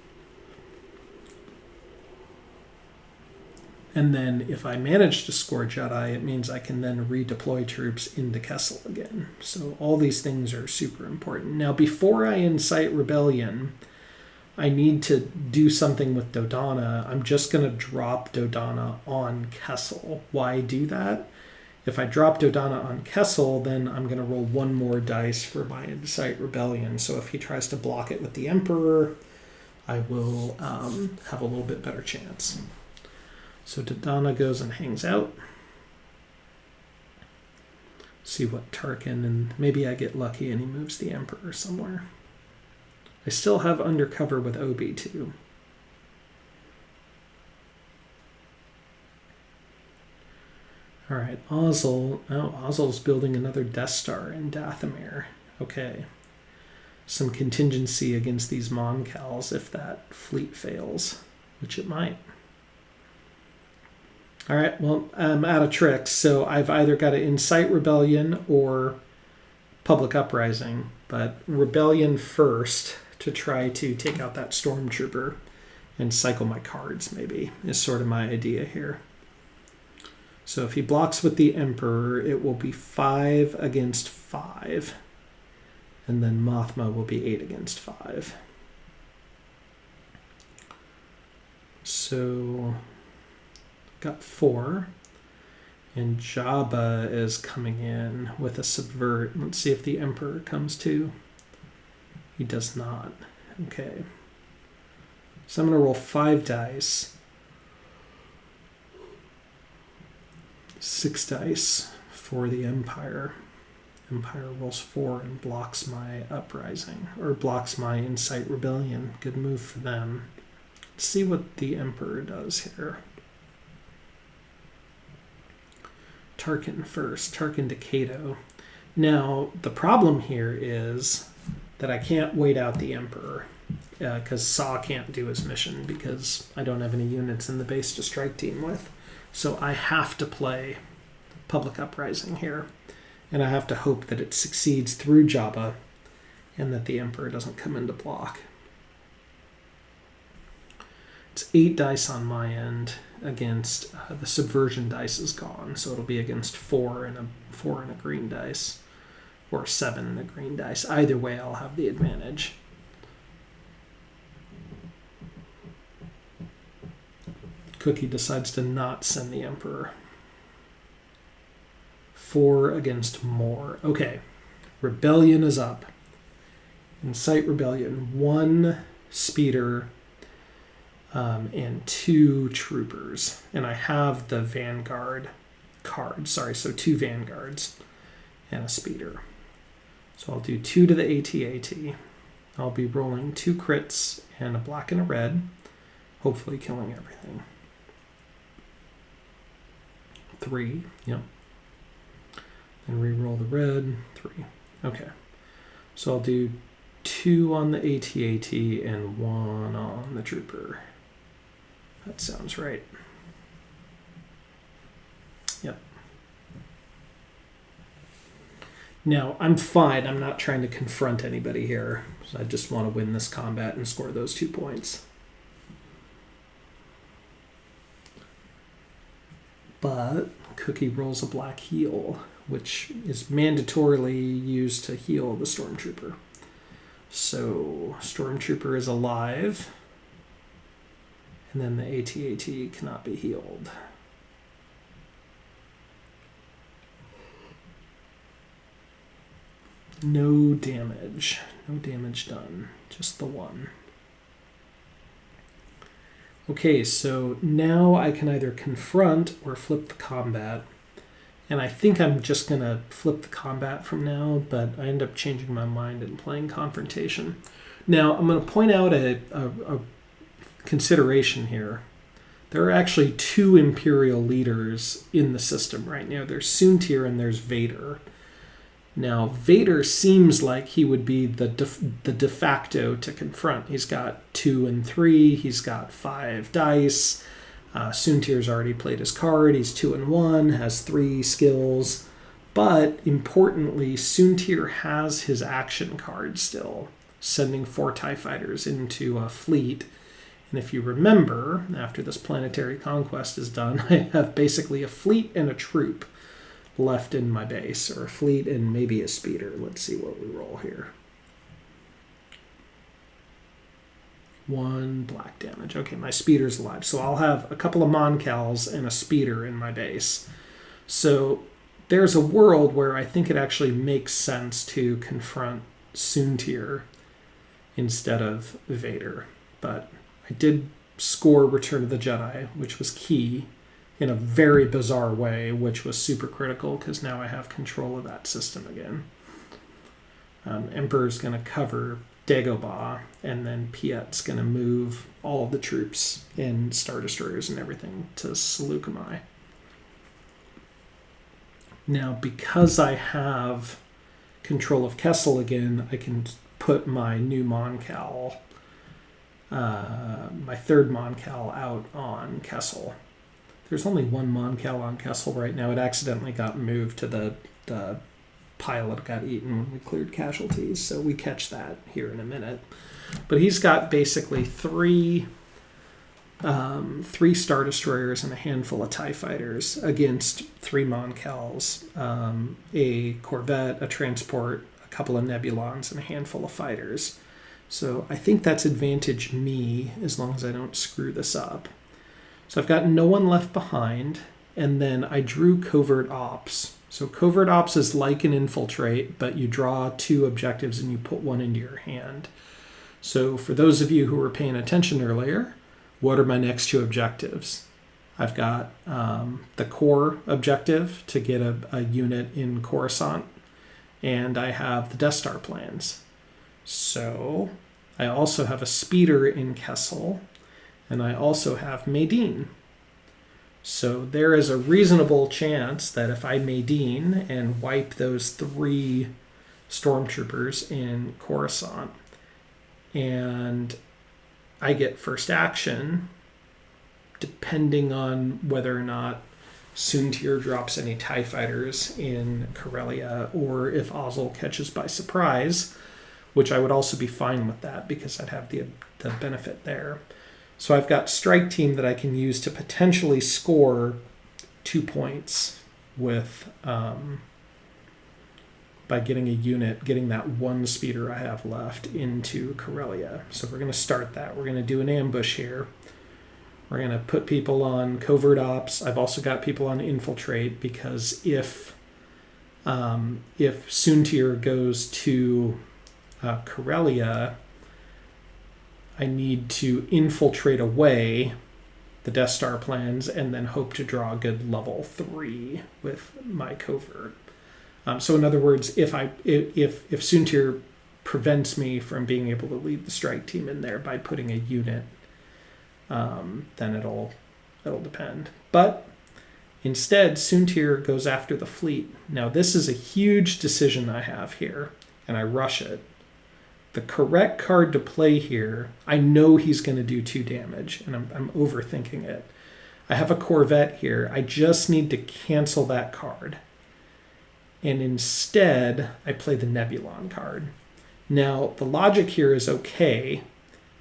S1: And then if I manage to score Jedi, it means I can then redeploy troops into Kessel again. So all these things are super important. Now, before I incite Rebellion, I need to do something with Dodonna. I'm just going to drop Dodonna on Kessel. Why do that? If I drop Dodonna on Kessel, then I'm going to roll one more dice for my Incite Rebellion. So if he tries to block it with the Emperor, I will have a little bit better chance. So Dodonna goes and hangs out. See what Tarkin, and maybe I get lucky and he moves the Emperor somewhere. I still have Undercover with Obi too. All right, Ozzel. Oh, Ozzel's building another Death Star in Dathomir. Okay. Some contingency against these Moncals if that fleet fails, which it might. All right, well, I'm out of tricks, so I've either got to Incite Rebellion or Public Uprising, but Rebellion first to try to take out that Stormtrooper and cycle my cards, maybe, is sort of my idea here. So if he blocks with the Emperor, it will be 5 against 5. And then Mothma will be 8 against 5. So, got 4. And Jabba is coming in with a Subvert. Let's see if the Emperor comes too. He does not. Okay. So I'm going to roll 5 dice. 6 dice for the Empire. Empire rolls 4 and blocks my Uprising, or blocks my Incite Rebellion. Good move for them. Let's see what the Emperor does here. Tarkin first. Tarkin to Cato. Now, the problem here is that I can't wait out the Emperor, because Saw can't do his mission because I don't have any units in the base to strike team with. So I have to play Public Uprising here, and I have to hope that it succeeds through Jabba and that the Emperor doesn't come into block. It's 8 dice on my end against the Subversion dice is gone, so it'll be against 4 and a green dice, or 7 and a green dice. Either way, I'll have the advantage. Cookie decides to not send the Emperor. 4 against more. Okay. Rebellion is up. Incite Rebellion. 1 speeder and 2 troopers. And I have the Vanguard card. Sorry, so 2 Vanguards and a speeder. So I'll do 2 to the AT-AT. I'll be rolling 2 crits and a black and a red. Hopefully killing everything. 3, yep. Then re-roll the red, 3. Okay. So I'll do 2 on the AT-AT and 1 on the trooper. That sounds right. Yep. Now, I'm fine. I'm not trying to confront anybody here. I just want to win this combat and score those 2 points. But Cookie rolls a black heal, which is mandatorily used to heal the Stormtrooper. So Stormtrooper is alive, and then the AT-AT cannot be healed. No damage. No damage done. Just the 1. Okay, so now I can either confront or flip the combat. And I think I'm just going to flip the combat from now, but I end up changing my mind and playing confrontation. Now, I'm going to point out a consideration here. There are actually 2 Imperial Leaders in the system right now. There's Soontir and there's Vader. Now, Vader seems like he would be the de facto to confront. He's got 2 and 3. He's got 5 dice. Soontir's already played his card. He's 2 and 1, has 3 skills. But, importantly, Soontir has his action card still, sending 4 TIE fighters into a fleet. And if you remember, after this planetary conquest is done, I have basically a fleet and a troop left in my base, or a fleet and maybe a speeder. Let's see what we roll here. 1 black damage. Okay, my speeder's alive. So I'll have a couple of Moncals and a speeder in my base. So there's a world where I think it actually makes sense to confront Soontir instead of Vader. But I did score Return of the Jedi, which was key in a very bizarre way, which was super critical because now I have control of that system again. Emperor's going to cover Dagobah, and then Piet's going to move all of the troops and Star Destroyers and everything to Seleucami. Now, because I have control of Kessel again, I can put my new Moncal, my third Moncal, out on Kessel. There's only one Moncal on Kessel right now. It accidentally got moved to the pile that got eaten when we cleared casualties, so we catch that here in a minute. But he's got basically three Star Destroyers and a handful of TIE Fighters against 3 Moncals, a Corvette, a transport, a couple of Nebulons, and a handful of fighters. So I think that's advantage me as long as I don't screw this up. So I've got no one left behind, and then I drew Covert Ops. So Covert Ops is like an infiltrate, but you draw 2 objectives and you put one into your hand. So for those of you who were paying attention earlier, what are my next 2 objectives? I've got the core objective to get a unit in Coruscant, and I have the Death Star plans. So I also have a speeder in Kessel, and I also have Medine. So there is a reasonable chance that if I Medine and wipe those 3 stormtroopers in Coruscant, and I get first action, depending on whether or not Soontir drops any TIE Fighters in Corellia, or if Ozzel catches by surprise, which I would also be fine with that because I'd have the benefit there. So I've got Strike Team that I can use to potentially score 2 points with by getting a unit, getting that 1 speeder I have left into Corellia. So we're going to start that. We're going to do an ambush here. We're going to put people on Covert Ops. I've also got people on Infiltrate because if Soontir goes to Corellia, I need to infiltrate away the Death Star plans and then hope to draw a good level 3 with my covert. So in other words, if Soontir prevents me from being able to lead the strike team in there by putting a unit, then it'll depend. But instead, Soontir goes after the fleet. Now this is a huge decision I have here, and I rush it. The correct card to play here, I know he's going to do 2 damage, and I'm overthinking it. I have a Corvette here. I just need to cancel that card. And instead, I play the Nebulon card. Now, the logic here is okay,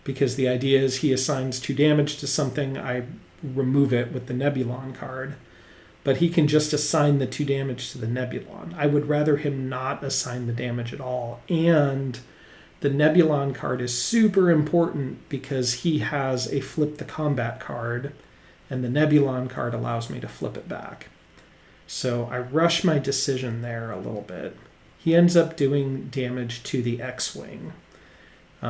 S1: because the idea is he assigns 2 damage to something, I remove it with the Nebulon card, but he can just assign the 2 damage to the Nebulon. I would rather him not assign the damage at all, and the Nebulon card is super important because he has a flip the combat card, and the Nebulon card allows me to flip it back. So I rush my decision there a little bit. He ends up doing damage to the X-Wing.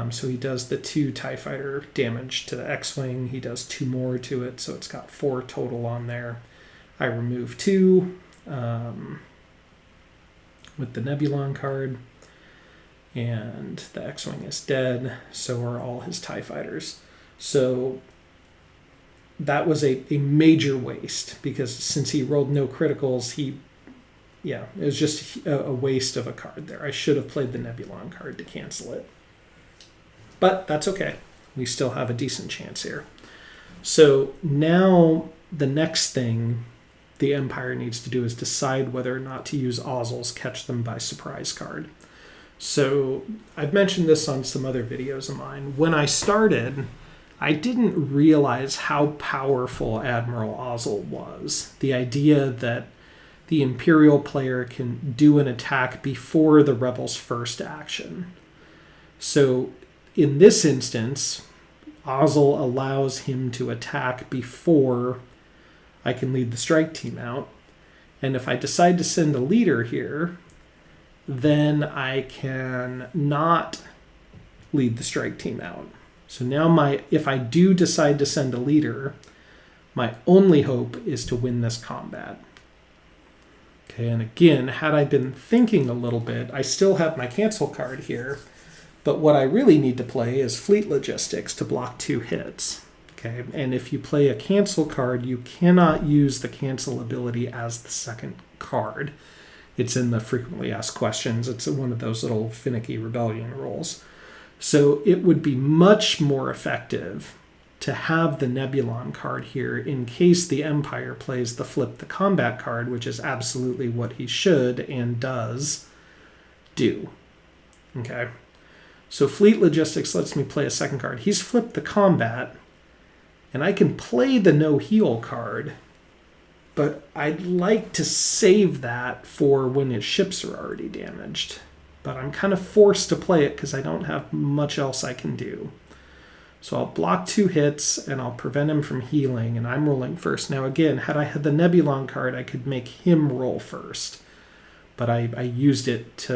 S1: So he does the 2 TIE Fighter damage to the X-Wing. He does 2 more to it, so it's got 4 total on there. I remove 2 with the Nebulon card. And the X-Wing is dead, so are all his TIE Fighters. So that was a major waste, because since he rolled no criticals, it was just a waste of a card there. I should have played the Nebulon card to cancel it. But that's okay. We still have a decent chance here. So now the next thing the Empire needs to do is decide whether or not to use Ozzel's Catch Them by Surprise card. So I've mentioned this on some other videos of mine. When I started, I didn't realize how powerful Admiral Ozzel was. The idea that the Imperial player can do an attack before the Rebels' first action. So in this instance, Ozzel allows him to attack before I can lead the strike team out. And if I decide to send a leader here, then I can not lead the strike team out. So now if I do decide to send a leader, my only hope is to win this combat. Okay, and again, had I been thinking a little bit, I still have my cancel card here, but what I really need to play is fleet logistics to block 2 hits. Okay, and if you play a cancel card, you cannot use the cancel ability as the second card. It's in the frequently asked questions. It's one of those little finicky rebellion rules. So it would be much more effective to have the Nebulon card here in case the Empire plays the flip the combat card, which is absolutely what he should and does do. Okay, so fleet logistics lets me play a second card. He's flipped the combat, and I can play the no heal card, but I'd like to save that for when his ships are already damaged. But I'm kind of forced to play it because I don't have much else I can do. So I'll block 2 hits and I'll prevent him from healing, and I'm rolling first. Now again, had I had the Nebulon card, I could make him roll first. But I used it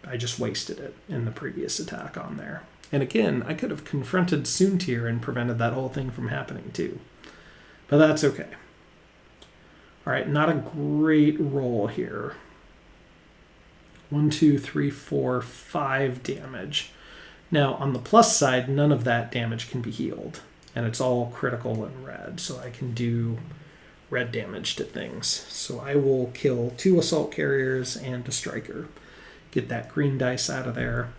S1: I just wasted it in the previous attack on there. And again, I could have confronted Soontir and prevented that whole thing from happening too. But that's okay. All right, not a great roll here. 1, 2, 3, 4, 5 damage. Now, on the plus side, none of that damage can be healed, and it's all critical and red, so I can do red damage to things. So I will kill 2 assault carriers and a striker. Get that green dice out of there.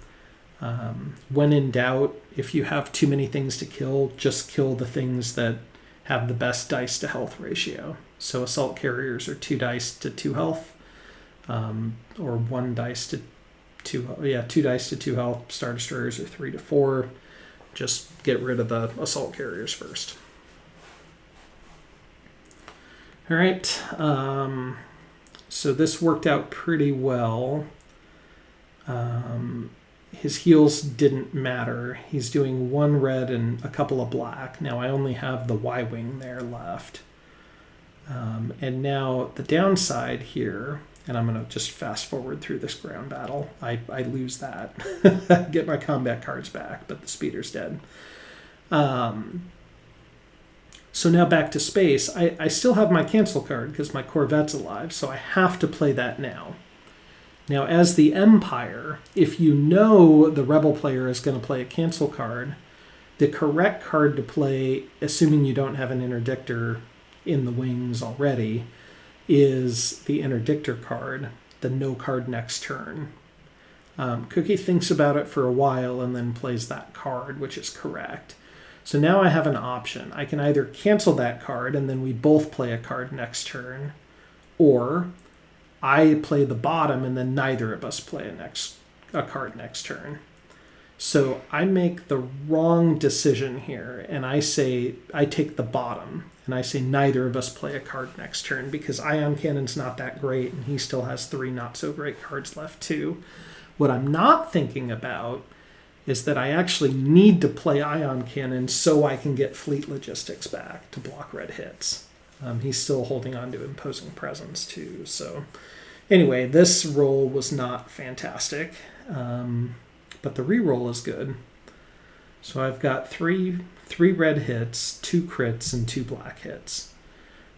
S1: When in doubt, if you have too many things to kill, just kill the things that have the best dice to health ratio. So assault carriers are 2 dice to 2 health, or 1 dice to 2. Yeah, 2 dice to 2 health. Star Destroyers are 3 to 4. Just get rid of the assault carriers first. All right. So this worked out pretty well. His heals didn't matter. He's doing 1 red and a couple of black. Now I only have the Y-Wing there left. And now the downside here, and I'm going to just fast forward through this ground battle. I lose that. Get my combat cards back, but the speeder's dead. So now back to space. I still have my cancel card because my Corvette's alive, so I have to play that now. Now, as the Empire, if you know the Rebel player is going to play a cancel card, the correct card to play, assuming you don't have an interdictor in the wings already, is the interdictor card, the no card next turn. Cookie thinks about it for a while and then plays that card, which is correct. So now I have an option. I can either cancel that card and then we both play a card next turn, or I play the bottom and then neither of us play a card next turn. So I make the wrong decision here, and I take the bottom, and I say neither of us play a card next turn because Ion Cannon's not that great, and he still has 3 not so great cards left too. What I'm not thinking about is that I actually need to play Ion Cannon so I can get fleet logistics back to block red hits. He's still holding on to imposing presence too. So anyway, this roll was not fantastic, but the reroll is good. So I've got three red hits, 2 crits, and 2 black hits.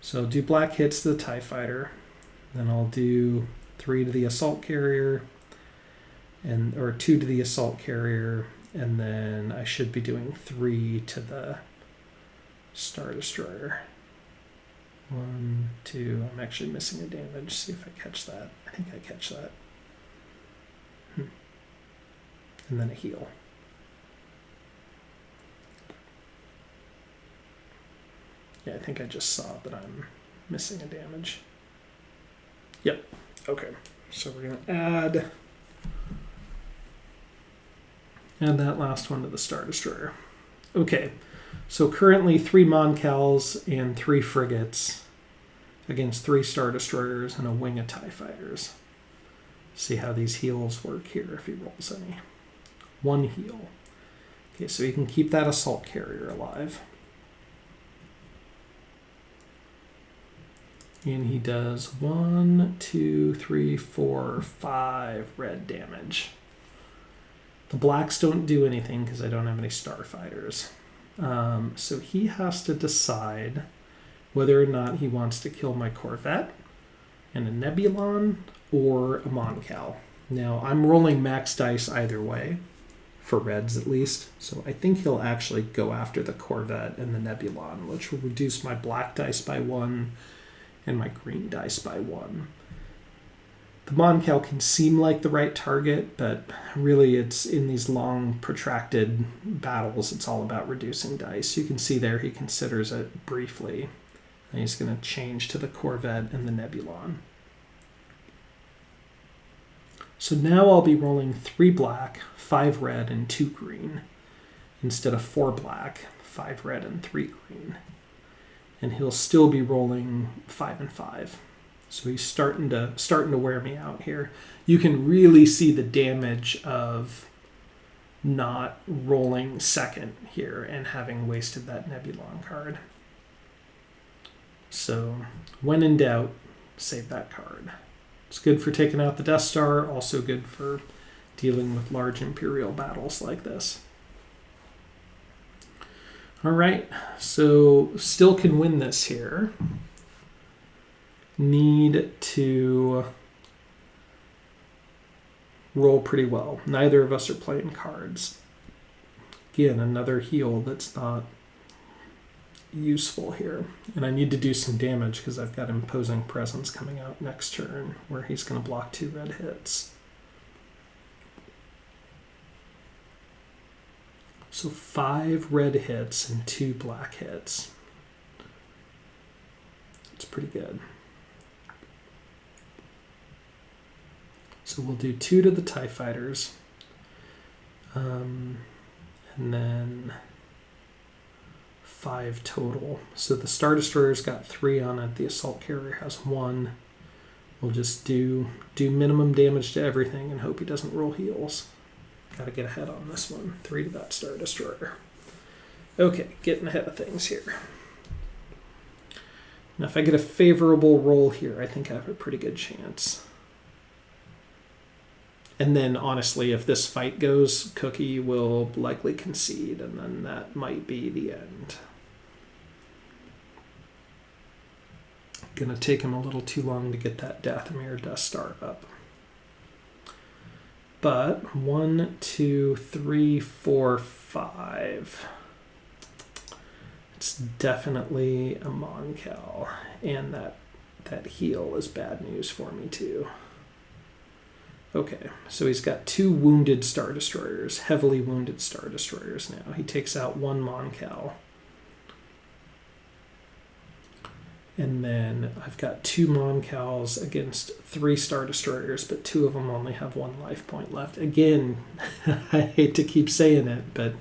S1: So I'll do black hits to the TIE Fighter, then I'll do 3 to the assault carrier, or 2 to the assault carrier, and then I should be doing 3 to the Star Destroyer. 1, 2, I'm actually missing a damage. See if I catch that. I think I catch that. And then a heal. Yeah, I think I just saw that I'm missing a damage. Yep. Okay. So we're going to add that last one to the Star Destroyer. Okay. So currently 3 Moncals and 3 frigates against 3 Star Destroyers and a wing of TIE Fighters. See how these heals work here if he rolls any. 1 heal. Okay, so you can keep that assault carrier alive. And he does 1, 2, 3, 4, 5 red damage. The blacks don't do anything because I don't have any starfighters. So he has to decide whether or not he wants to kill my Corvette and a Nebulon or a Moncal. Now, I'm rolling max dice either way, for reds at least, so I think he'll actually go after the Corvette and the Nebulon, which will reduce my black dice by 1 and my green dice by 1. The Moncal can seem like the right target, but really it's in these long, protracted battles, it's all about reducing dice. You can see there he considers it briefly, and he's going to change to the Corvette and the Nebulon. So now I'll be rolling 3 black, 5 red, and 2 green, instead of 4 black, 5 red, and 3 green. And he'll still be rolling 5 and 5. So he's starting to wear me out here. You can really see the damage of not rolling second here and having wasted that Nebulon card. So when in doubt, save that card. It's good for taking out the Death Star, also good for dealing with large Imperial battles like this. All right, so still can win this here. Need to roll pretty well. Neither of us are playing cards. Again, another heal that's not useful here. And I need to do some damage because I've got Imposing Presence coming out next turn where he's going to block 2 red hits. So 5 red hits and 2 black hits. It's pretty good. So we'll do 2 to the TIE Fighters. And then 5 total. So the Star Destroyer's got 3 on it. The Assault Carrier has 1. We'll just do minimum damage to everything and hope he doesn't roll heals. Got to get ahead on this one. 3 to that Star Destroyer. Okay, getting ahead of things here. Now if I get a favorable roll here, I think I have a pretty good chance. And then, honestly, if this fight goes, Cookie will likely concede, and then that might be the end. Gonna take him a little too long to get that Dathomir Death Star up. But 1, 2, 3, 4, 5. It's definitely a Moncal, and that heal is bad news for me too. Okay, so he's got 2 wounded Star Destroyers, heavily wounded Star Destroyers now. He takes out 1 Moncal. And then I've got 2 Moncals against 3 Star Destroyers, but 2 of them only have 1 life point left. Again, I hate to keep saying it, but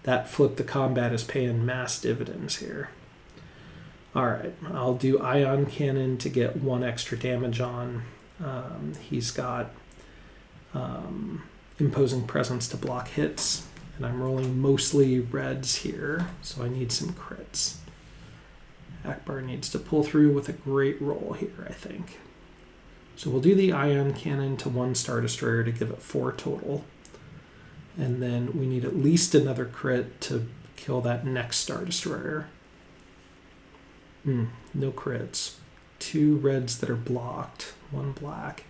S1: that flip the combat is paying mass dividends here. All right, I'll do Ion Cannon to get 1 extra damage on. He's got Imposing Presence to block hits, and I'm rolling mostly reds here, so I need some crits. Akbar needs to pull through with a great roll here, I think. So we'll do the Ion Cannon to 1 Star Destroyer to give it 4 total. And then we need at least another crit to kill that next Star Destroyer. No crits. 2 reds that are blocked, 1 black,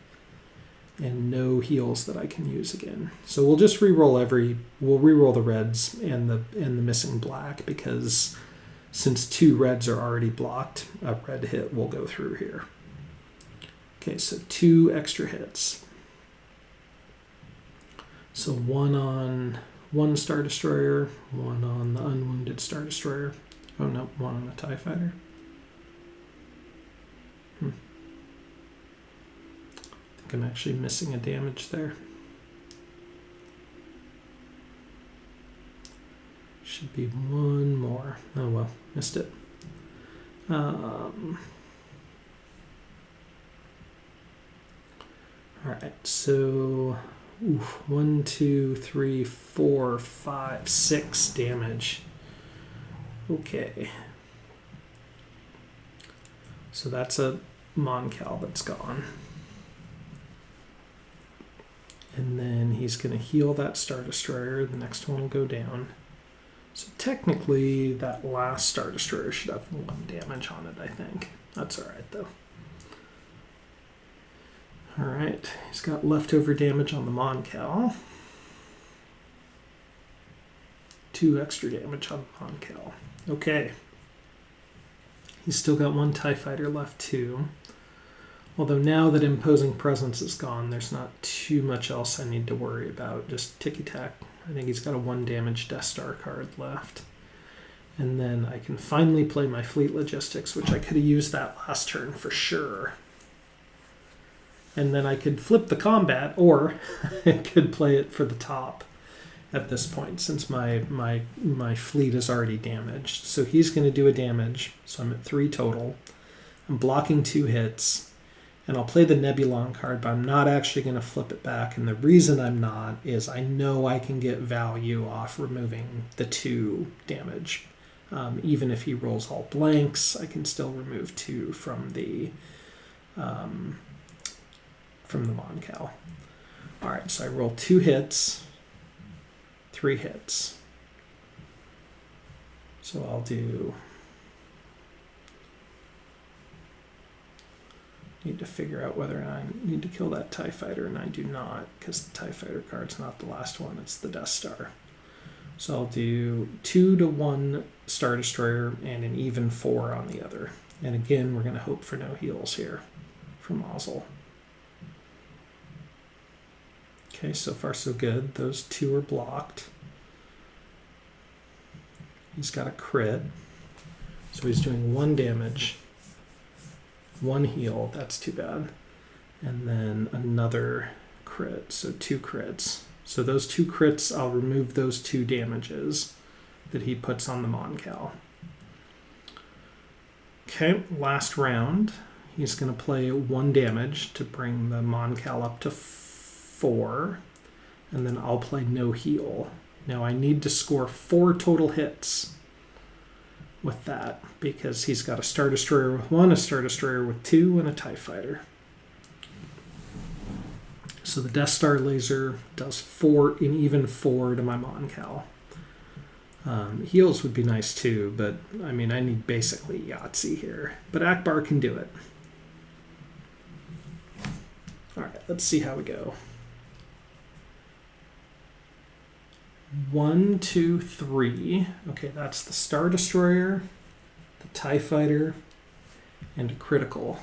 S1: and no heals that I can use again. So we'll just re-roll the reds and the missing black, because since 2 reds are already blocked, a red hit will go through here. Okay, so 2 extra hits. So 1 on 1 Star Destroyer, 1 on the unwounded Star Destroyer. Oh no, 1 on the TIE Fighter. I think I'm actually missing a damage there. Should be 1 more. Oh well, missed it. Alright, so 1, 2, 3, 4, 5, 6 damage. Okay. So that's a Mon-Cal that's gone. And then he's going to heal that Star Destroyer. The next one will go down. So technically, that last Star Destroyer should have 1 damage on it, I think. That's all right, though. All right, he's got leftover damage on the Mon-Cal. 2 extra damage on the Mon-Cal. Okay. He's still got 1 TIE Fighter left, too. Although now that Imposing Presence is gone, there's not too much else I need to worry about. Just ticky-tack. I think he's got a 1 damage Death Star card left. And then I can finally play my Fleet Logistics, which I could have used that last turn for sure. And then I could flip the combat, or I could play it for the top at this point, since my fleet is already damaged. So he's going to do a damage, so I'm at 3 total. I'm blocking 2 hits. And I'll play the Nebulon card, but I'm not actually going to flip it back. And the reason I'm not is I know I can get value off removing the 2 damage. Even if he rolls all blanks, I can still remove 2 from the Mon-Cal. All right, so I roll 2 hits, 3 hits. So I'll do... Need to figure out whether I need to kill that TIE Fighter, and I do not, because the TIE Fighter card's not the last one, it's the Death Star. So I'll do 2 to 1 Star Destroyer and an even 4 on the other. And again, we're going to hope for no heals here from Ozzel. Okay, so far so good. Those 2 are blocked. He's got a crit, so he's doing 1 damage. 1 heal, that's too bad. And then another crit, so 2 crits. So those 2 crits, I'll remove those 2 damages that he puts on the Mon-Cal. Okay, last round. He's going to play 1 damage to bring the Mon-Cal up to 4. And then I'll play no heal. Now I need to score 4 total hits with that, because he's got a Star Destroyer with 1, a Star Destroyer with 2, and a TIE Fighter. So the Death Star laser does 4, an even 4 to my Mon-Cal. Heals would be nice too, but I mean, I need basically Yahtzee here. But Akbar can do it. All right, let's see how we go. 1, 2, 3. Okay, that's the Star Destroyer, the TIE Fighter, and a critical.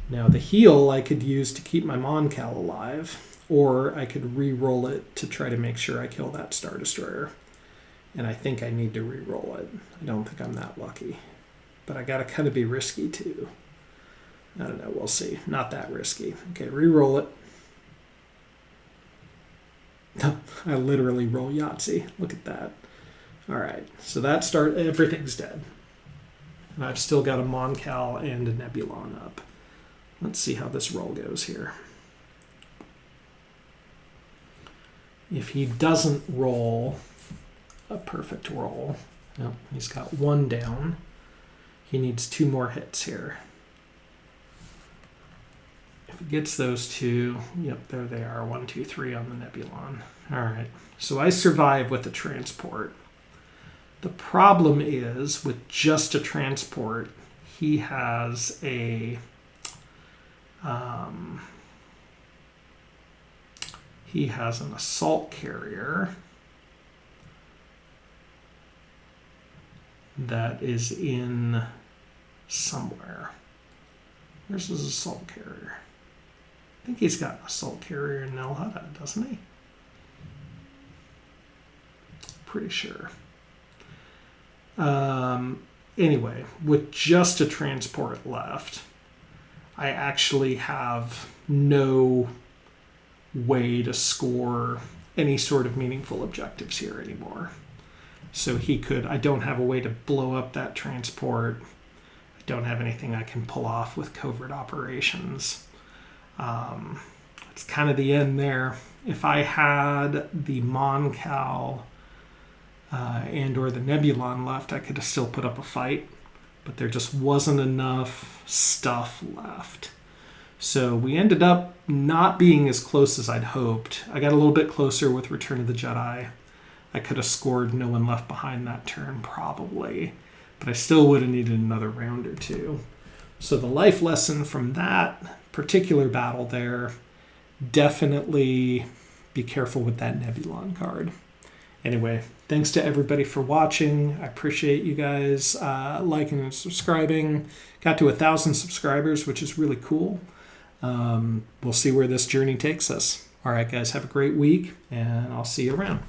S1: Now the heal I could use to keep my Mon-Cal alive, or I could re-roll it to try to make sure I kill that Star Destroyer. And I think I need to re-roll it. I don't think I'm that lucky. But I gotta kind of be risky too. I don't know, we'll see. Not that risky. Okay, re-roll it. I literally roll Yahtzee. Look at that. All right, so that everything's dead. And I've still got a Mon-Cal and a Nebulon up. Let's see how this roll goes here. If he doesn't roll a perfect roll, yep, he's got 1 down. He needs 2 more hits here. If he gets those 2, yep, there they are, 1, 2, 3 on the Nebulon. All right, so I survive with the transport. The problem is, with just a transport, he has an assault carrier that is in somewhere. Where's his assault carrier? I think he's got an assault carrier in Nal Hutta, doesn't he? Pretty sure. Anyway, with just a transport left, I actually have no way to score any sort of meaningful objectives here anymore. So I don't have a way to blow up that transport. I don't have anything I can pull off with covert operations. It's kind of the end there. If I had the Mon-Cal and or the Nebulon left, I could have still put up a fight. but there just wasn't enough stuff left. So we ended up not being as close as I'd hoped. I got a little bit closer with Return of the Jedi. I could have scored No One Left Behind that turn, probably, but I still would have needed another round or two. So the life lesson from that particular battle there, definitely be careful with that Nebulon card. Anyway, thanks to everybody for watching. I appreciate you guys liking and subscribing. Got to 1,000 subscribers, which is really cool. We'll see where this journey takes us. All right, guys, have a great week, and I'll see you around.